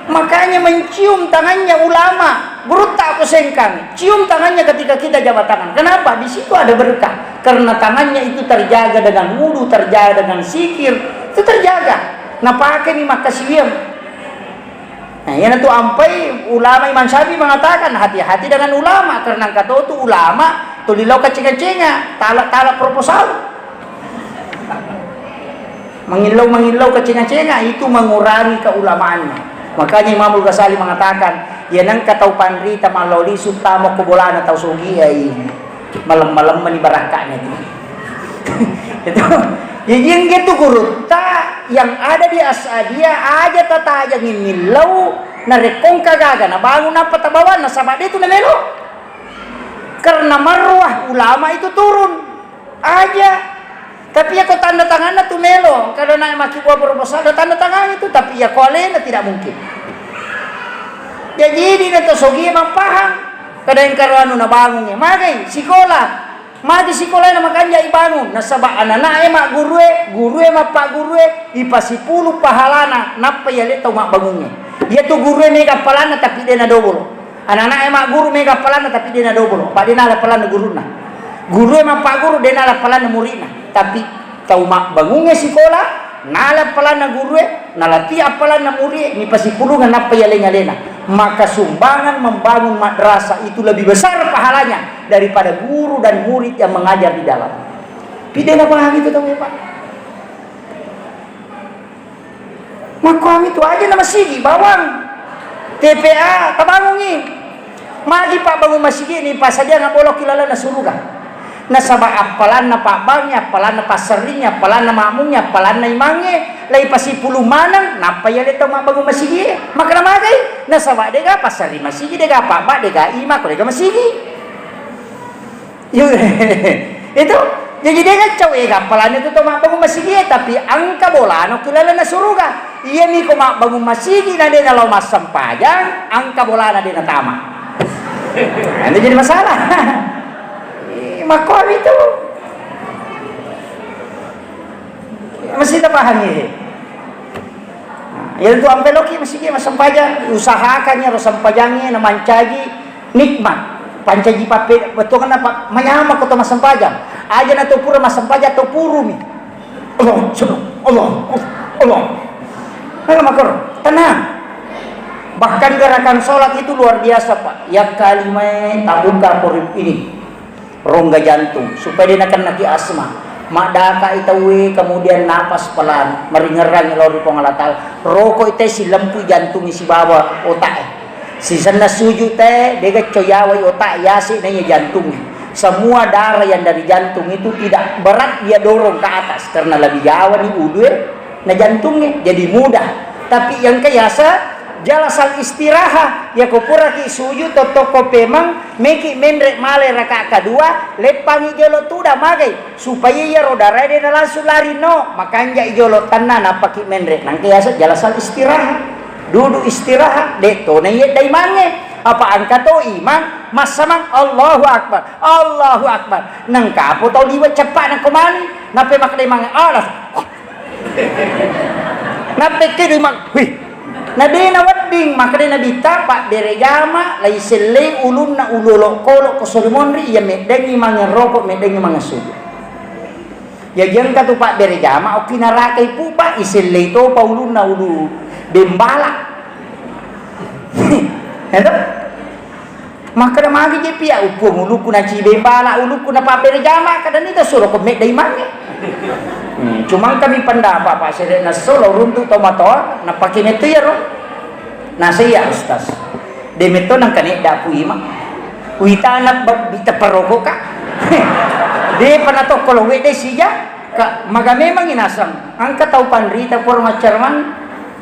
Makanya mencium tangannya ulama, guru tak aku sengkang. Cium tangannya ketika kita jabat tangan. Kenapa? Di situ ada berkah. Karena tangannya itu terjaga dengan wudu, terjaga dengan zikir, itu terjaga. Nah pakai nih makasih. Nah, yang itu ampai ulama Imam Syafi'i mengatakan hati-hati dengan ulama karena kata itu ulama tu dilau kecenga-cenga, talak proposal. Mengilau kecenga-cenga itu mengurangi keulamaannya. Makanya Imam Al-Ghazali mengatakan, ya nang katau pandri tamaloli sutama kubolana tau sugi ai. Malam-malam menibarakanya itu. Itu jadi yang gitu guru tak yang ada di Asadia aja tata aja ngimilau na rekong kagaga na bangun apa tabawan na sama itu na melo karena marwah ulama itu turun aja tapi ya kau tanda tangan na tu melo kalau nak maki buah proposal ada tanda tangan itu tapi ya kole na tidak mungkin jadi di nato sogi emang paham kadang karuanu na bangunnya magai sikola mati sekolah na makanya ibangun nasaba anak emak guru emak pak guru ipasipulu pahalana napa ya leto mak bangunnya dia tuh guru mega palana tapi dia na dobol anak emak guru mega palana tapi dia na dobol pak dia na palana guru emak pak guru dia na palana muridna tapi tau mak bangunnya sekolah nala palana guru nalati apalana murid ni pasipulu napa ya lena maka sumbangan membangun madrasah itu lebih besar pahalanya daripada guru dan murid yang mengajar di dalam. Pidana paham itu tahu ya Pak? Makom itu aja nama sigi bawang TPA tabangungi. Magi Pak bangun masjid ini pas saja nggak boleh kilala na surga. Nasaba apalan na Pak Bangnya, apalan na pasarinya, apalan na makmumnya, apalan na imangnya, lay pasipulu manang, napa ya leto mak bangun masjid. Maka nama kay nasaba dega pasari masjid dega Pak Ba dega ima ko dega masjid. Itu jadi dia kacau apalan itu to mak bangun masjid tapi angka bola no kilala na surga. Iya mi ko mak bangun masjid na dia na lomas sampajang, angka bola na dia na tama. Itu jadi masalah. Makom itu mesti kita pahami. Yang itu ampe loki mesti kita sampaja usahakannya ro sampajangnya na mancaji nikmat pancaji pape betul kan apa manyama ko to masampajang aja na to pura masampaja to puru mi Allah makor tenang bahkan gerakan sholat itu luar biasa Pak ya kalimah tabuka porib ini rongga jantung supaya dia akan naki asma madaka itawi kemudian napas pelan meringerang lori pengalatal rokok itu si lempu jantung si bawah otak si sana sujud teh dia coyawai otak yasi nanya jantungnya semua darah yang dari jantung itu tidak berat dia dorong ke atas karena lebih jauh nih udah nah jantungnya jadi mudah tapi yang kayasa jalasal istirahat ya kupura ki sujud toko pemang meki mendrek male raka kedua lepangi jolo tuda magai supaya ya rodara dia langsung lari no makanya jolo tanan apa ki mendrek nang kiasa jalasal istirahat duduk istirahat dek to na ye dai mange Apa angka to imam masamang Allahu Akbar. Allahu Akbar. Nang kapo tau liwat cepat nang kumani. Nape makdai mang alas. Nape kiri mang. Wih. Nadi na wadding makdai nabi tapak dere jama lai sele ulun na ulolo kolok ko sorimonri ya medengi mang rokok medengi mang sudu. Ya yang katu pak dere jama okina rakai pupa isele to paulun na ulu bembala. Itu maka magi je pia upung ulu kuna cibe bala ulu kuna papere jama kadang itu suruh komek dai mange. Cuma kami pendapat Pak Sedek na solo runtu tomato na pakai metu ya ro. Na saya ustaz. De metu nang kanek dapu ima. Uita anak bita paroko ka. De panato kalau we de sija ka maga memang inasam. Angka tau pandrita por macarman.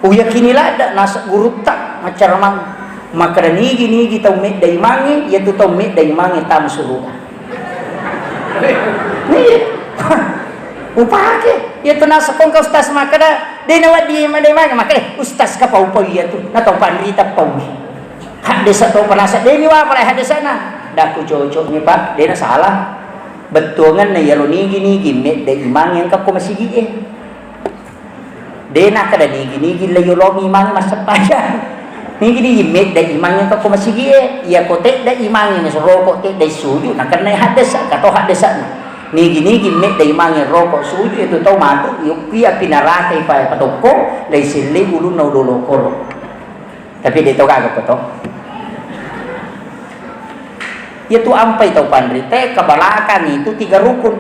Uya kinila da nas gurutta macarman. Maka nigi tau met dai mangi ya tu tau met dai mangi tam suruh nih upake ya tu nasa kong ka ustaz maka da de nawad di madai mangi maka ustaz ka pau ya tu na tau pandrita pau hadis atau panasa de ni wa para hadis sana da ku cocok ni pak de na salah betungan na yaro nigi met dai mangi ang ka ko masigi de na kada nigi layo lomi mangi masapaya ni gini met dai imangnya ka kumasigi ya kote dai imangnya rokok te dai suju na karena hadis kato hadisan ni gini met dai imangnya rokok suju itu tau matu yuk pia pinarate pa patoko dai sili ulu na ulo koro tapi dito kaga pato itu ampai tau pandrite kabalakan itu 3 rukun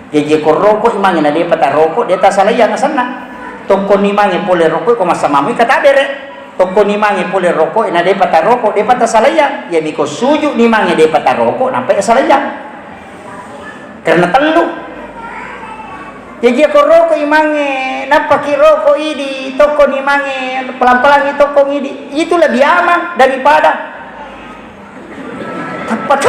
jeje ko rokok imangnya na de pata rokok de ta salaya sana toko ni imangnya pole rokok ko masamamu kata dere toko ni mangi pole rokok ina de pata rokok de pata salaya ya miko suju ni mangi de pata rokok nampai salaya karena telu jadi ko rokok imangi napaki rokok idi toko ni mangi pelan-pelan itu toko idi itu lebih aman daripada tepat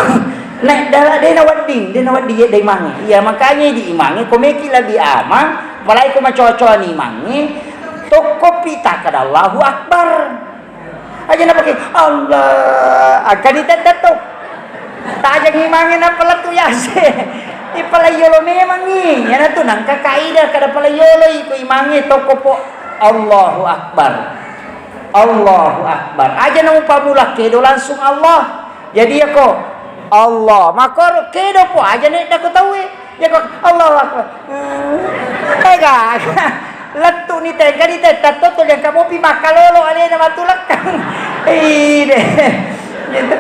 nek dala de na wadding de mangi ya makanya di imangi komeki lebih aman balai ko macoco ni mangi toko pita kada Allahu Akbar aja na pakai Allah akan ditatato tajang imangin na pala tu yase ipalayolo memang ni yana tu nang kakaida kada palayolo iko imangi toko po Allahu Akbar aja na upamula kedo langsung Allah jadi ako Allah makor kedo po aja na ko tahu ya ko Allahu Akbar tega letu ni tega ni tato to yang kamu pi makalolo ale na matulakang ide gitu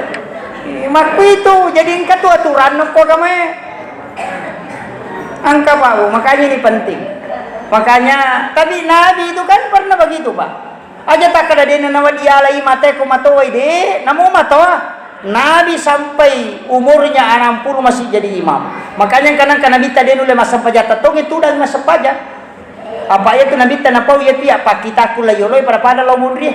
maku itu jadi engkau tu aturan ko kami angka mau makanya ini penting makanya tapi Nabi itu kan pernah begitu Pak aja tak ada dena nawadi alai mate ko matoi de namu matoa Nabi sampai umurnya 60 masih jadi imam makanya kadang Nabi tadi dulu masa pajak tong itu dan masa pajak apa ya tu Nabi tanapau ya pia pak kita kula yoloi pada lo munri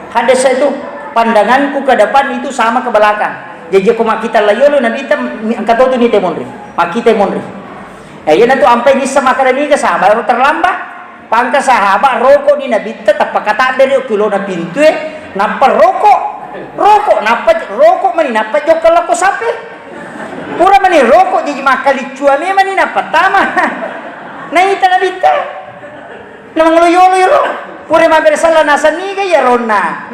hadis itu pandanganku ke depan itu sama ke belakang jadi koma kita layolo Nabi ta angkat tu ni temonri mak kita monri ya na tu ampai ni sama kada ni ke sahabat terlambat pangka sahabat rokok ni Nabi tetap kata dari kilo na pintu napa rokok napa rokok mani napa jokal ko sape pura mani rokok jadi makali cua me mani napa tama na ita Nabi ta namang loyo pure maber sala nasa niga ya rona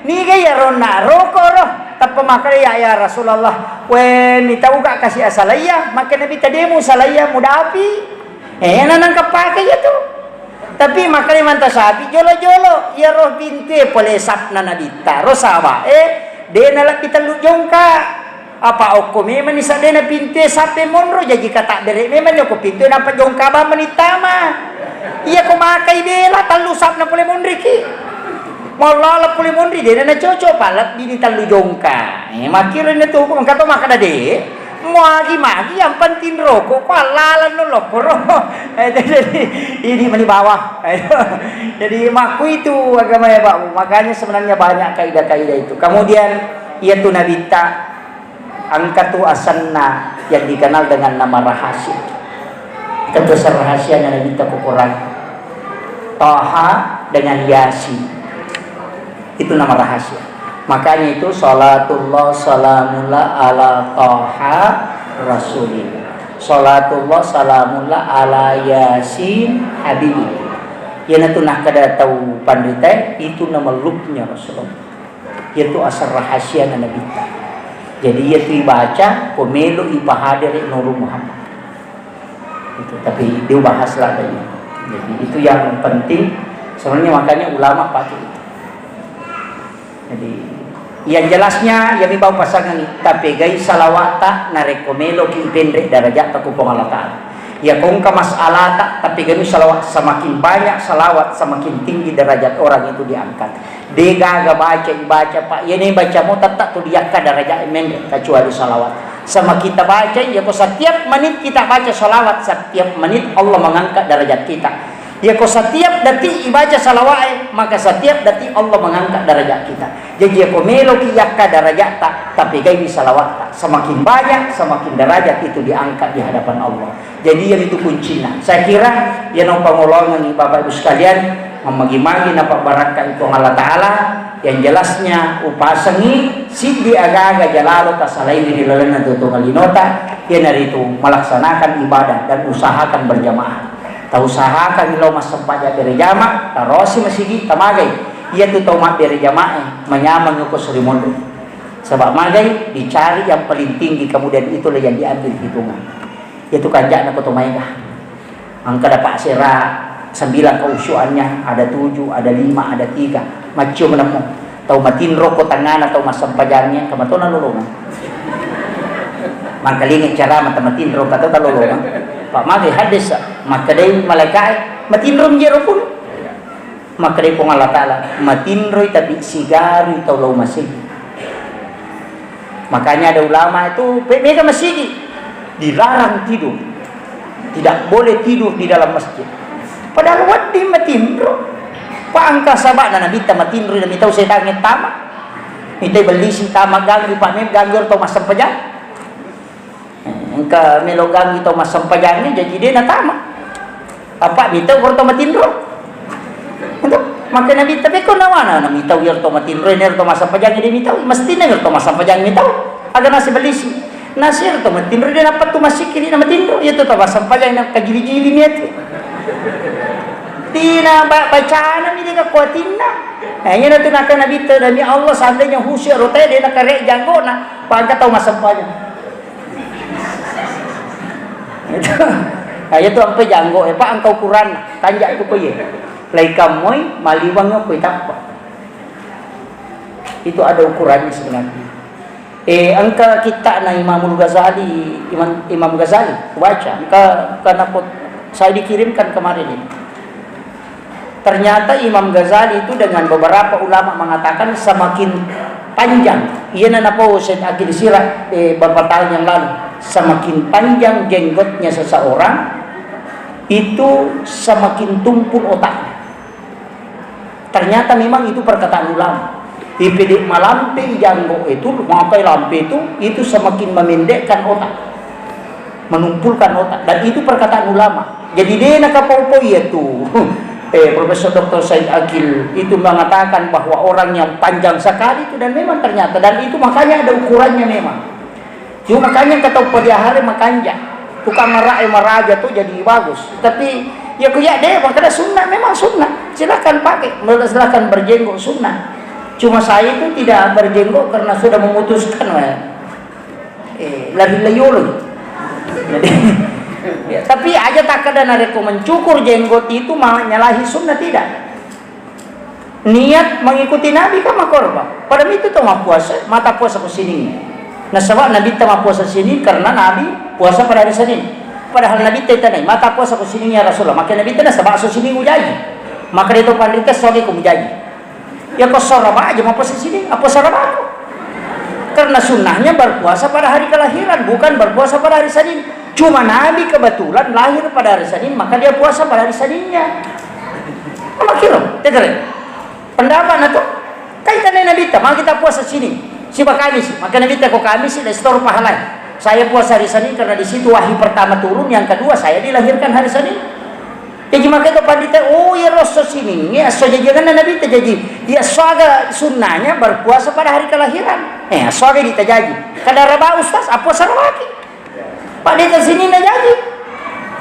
niga ya rona roko ro tappa makare ya Rasulullah wen tahu gak kasih asalaya maka Nabi tademu salaya mudapi nang kapake ya tu tapi makare manta sapi jolo ya roh binte pole sapna Nabi ta ro sawa de nalak pitalu jongka apa oko memang ni sadena pinte sape monro jadi kata dere memang yo ko pintu napa jongka ba manitama iya ko makai bela talu sap na pole mondri ki molala pole mondri de na coco palat bini talu jongka makira na tu ko kato makada de magi yang penting rokok ko alalan no lokoro jadi ini mani bawah jadi maku itu agama ya Pak makanya sebenarnya banyak kaidah-kaidah itu kemudian ia tu Nabi ta angkatu asanna yang dikenal dengan nama rahasia terbesar rahasianya Nabi tak Quran Taha dengan Yasin itu nama rahasia Makanya itu salatullah salamullah ala taha rasulillah, salatullah salamullah ala yasin habibi. Yana tu nak kada tahu pandita itu nama lupnya Rasulullah, itu asal rahasia Nabi. Jadi ia tu baca pemelu ipahadir Nurul Muhammad itu, tapi dia bahas lah tadi. Jadi itu yang penting sebenarnya, makanya ulama pakai itu. Jadi yang jelasnya ya bawa pasangan tapi gay salawata narekomelo ki pendek darajat tak kupong Allah Ta'ala. Ya kong ka masalah tapi gani salawat semakin banyak salawat semakin tinggi derajat orang itu diangkat. Dega baca pak, ya ini baca mau tetap tu dia ka derajat pendek kecuali salawat. Sama kita baca ya kok setiap menit kita baca salawat, setiap menit Allah mengangkat derajat kita. Ya kok setiap detik ibaca salawat, maka setiap detik Allah mengangkat derajat kita. Jadi ya kok melo kiyaka derajat tak, tapi gay salawat tak. Semakin banyak, semakin derajat itu diangkat di hadapan Allah. Jadi yang itu kuncinya. Saya kira ya nang pangolongan nih Bapak Ibu sekalian, memagi-magi napa barakah itu Allah Ta'ala. Yang jelasnya upasangi sidi aga-aga jalalo kasalaini di lalana tutungalinota, ya dari itu melaksanakan ibadah dan usahakan berjamaah. Usahakan ilo mas sempatnya berjamaah, tarosi masigi tamagai. Ia tu tomat berjamaah menyamang yuko surimundu. Sebab magai dicari yang paling tinggi, kemudian itulah yang diambil hitungan. Itu kanjak nak kotomaika. Angka dapat sera 9 keusuannya, ada 7, ada 5, ada 3. Macam menemu. Tahu matin rokok tangan atau masam pajangnya, kematona lolongan. Maka lingit cara matematin rokok atau talolongan. Pak magi hadis maka day malaikat matinrom jero pun. Maka day pong Allah Ta'ala matinroy tapi sigari taulau masih. Makanya ada ulama itu mereka masih dilarang tidur, tidak boleh tidur di dalam masjid. Padahal wadi matinro pak angka sabak na nabita matinro na mitaw sa tangit tama mitay balisi tama ganggi pa may ganggi or masam pajang angka melo ganggi to masam pajangnya jadi dia na tama apa mitaw or to matinro untuk maka nabi tapi ko nawana na mitaw or to matinro ner to masam pajang dia mitaw mesti na or to masam pajang mitaw aga nasi balisi nasir to matinro dia dapat to masikiri na matinro ito to masam pajang na kagili-gili niya Tina bacaan ini ka kuatin na. Ayun na tunakan Nabi demi Allah seandainya husya rote dia nak karek janggo na pagka tahu masampanya. Itu. Ayat tu ampe janggo pak angkau Quran tanjak itu koye. Lai kamoy maliwang ko itapa. Itu ada ukurannya sebenarnya. Angka kita na Imam Ghazali baca. Karena saya dikirimkan kemarin ini. Ternyata Imam Ghazali itu dengan beberapa ulama mengatakan semakin panjang, ia nana po Syed Akil Sirah beberapa tahun yang lalu, semakin panjang jenggotnya seseorang itu semakin tumpul otaknya. Ternyata memang itu perkataan ulama. Ipidik malampe janggo itu, makai lampe itu semakin memendekkan otak, menumpulkan otak, dan itu perkataan ulama. Jadi dia nak apa itu. Profesor Dr. Syed Akil itu mengatakan bahwa orang yang panjang sekali itu, dan memang ternyata, dan itu makanya ada ukurannya memang. Cuma makanya kata pada hari makanya tukang merai meraja tuh jadi bagus. Tapi ya kuya deh, makanya sunnah memang sunnah. Silakan pakai, silakan berjenggot sunnah. Cuma saya itu tidak berjenggot karena sudah memutuskan lari layol. Jadi ya, tapi aja tak ada nareko mencukur jenggot itu menyalahi sunnah, tidak. Niat mengikuti Nabi kan makorba. Pada itu tuh puasa, mata puasa ke sini. Nah sebab Nabi tak puasa sini karena Nabi puasa pada hari Senin. Padahal Nabi tak tanai mata puasa ke sini ya Rasulullah. Maka Nabi tak sebab sini ujaji. Maka itu pandita sogi kumujaji. Ya kau soraba aja mau puasa sini, apa soraba aku? Karena sunnahnya berpuasa pada hari kelahiran, bukan berpuasa pada hari Senin. Cuma Nabi kebetulan lahir pada hari Senin, maka dia puasa pada hari Seninnya. Apa kira? Tidak. Pendapat itu kaitannya Nabi tak, mau kita puasa sini. Siapa Kamis? Maka Nabi tak kok Kamis dan setor pahala. Saya puasa hari Senin karena di situ wahyu pertama turun, yang kedua saya dilahirkan hari Senin. Jadi maka itu pandita, oh ya Rasul sini, ya so jangan Nabi terjadi. Dia soaga sunnahnya berpuasa pada hari kelahiran. Soaga ditajaji. Kadang raba ustaz, apa sarawaki? Pandita sini najaji.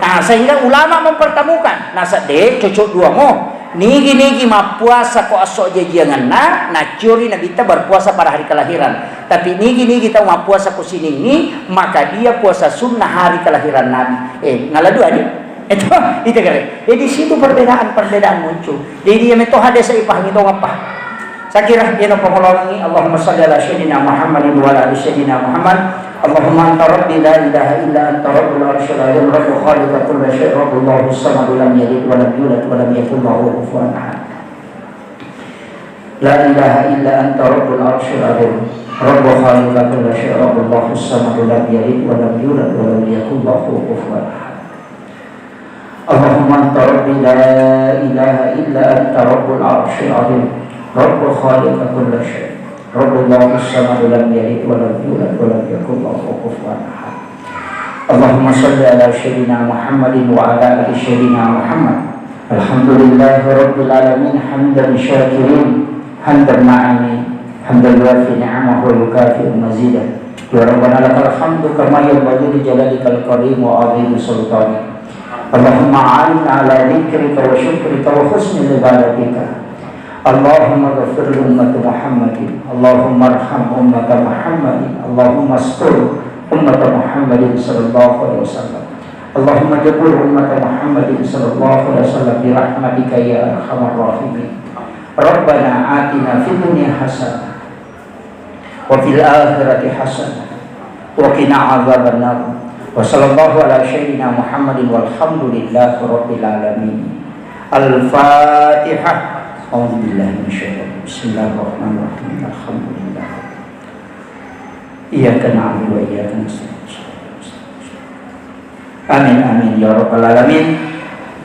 Nah sehingga ulama mempertemukan. Nah sadek cocok dua mo. Nigi ma puasa ko aso jangan na curi Nabi kita berpuasa pada hari kelahiran. Tapi nigi kita ma puasa ko sini maka dia puasa sunnah hari kelahiran Nabi. Ngaladu adik. Itu kira. Jadi situ perbedaan muncul. Jadi yang itu hadis saya pahami itu apa? Saya kira ini pengulangi Allahumma shalli ala sayyidina Muhammadin wa ala ali sayyidina Muhammad. Allahumma anta rabbi la ilaha illa anta rabbul arsyil azim rabbu khaliqa kulli syai' rabbullahu samad lam yalid wa lam yulad wa lam yakul lahu kufuwan ahad. La ilaha illa anta rabbul arsyil azim rabbu khaliqa kulli syai' rabbullahu samad lam yalid wa lam yulad wa lam yakul lahu kufuwan ahad. Allahumma anta rabbi la ilaha illa anta rabbul arsyil azim rabbu khaliqa kulli syai' rabbullahu samad lam yalid wa lam yulad wa lam yakul lahu kufuwan ahad. Allahumma shalli ala sayyidina Muhammadin wa ala ali sayyidina Muhammad. Alhamdulillahi rabbil alamin hamdan syakirin hamdan na'amin hamdan yuafi ni'amahu wa yukafi'u mazidah. Ya Rabbana lakal hamdu kama yanbaghi li jalalikal karim wa 'azimi sultanik. Allahumma a'inna ala dzikrika wa syukrika wa husni ibadatika. Allahumma ghafir li ummati Muhammadin. Allahumma arham ummata Muhammadin. Allahumma astur ummata Muhammadin sallallahu alaihi wasallam. Allahumma jabur ummata Muhammadin sallallahu alaihi wasallam bi rahmatika ya arhamar rahimin. Rabbana atina fid dunya hasanah wa fil akhirati hasanah wa qina adzabannar. Wa sallallahu ala sayyidina Muhammadin walhamdulillahi rabbil alamin. Al-Fatihah. A'udzu billahi minasyaitonir rajim. Bismillahirrahmanirrahim. Alhamdulillah. Iyyaka na'budu wa iyyaka nasta'in. Amin ya rabbal alamin.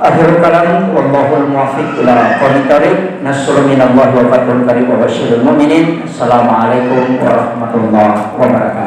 Akhirul kalam wallahul muwaffiq ila aqwamit thariq. Nasrun minallahi wa fathun qarib wa basyiril mu'minin. Assalamualaikum warahmatullahi wabarakatuh.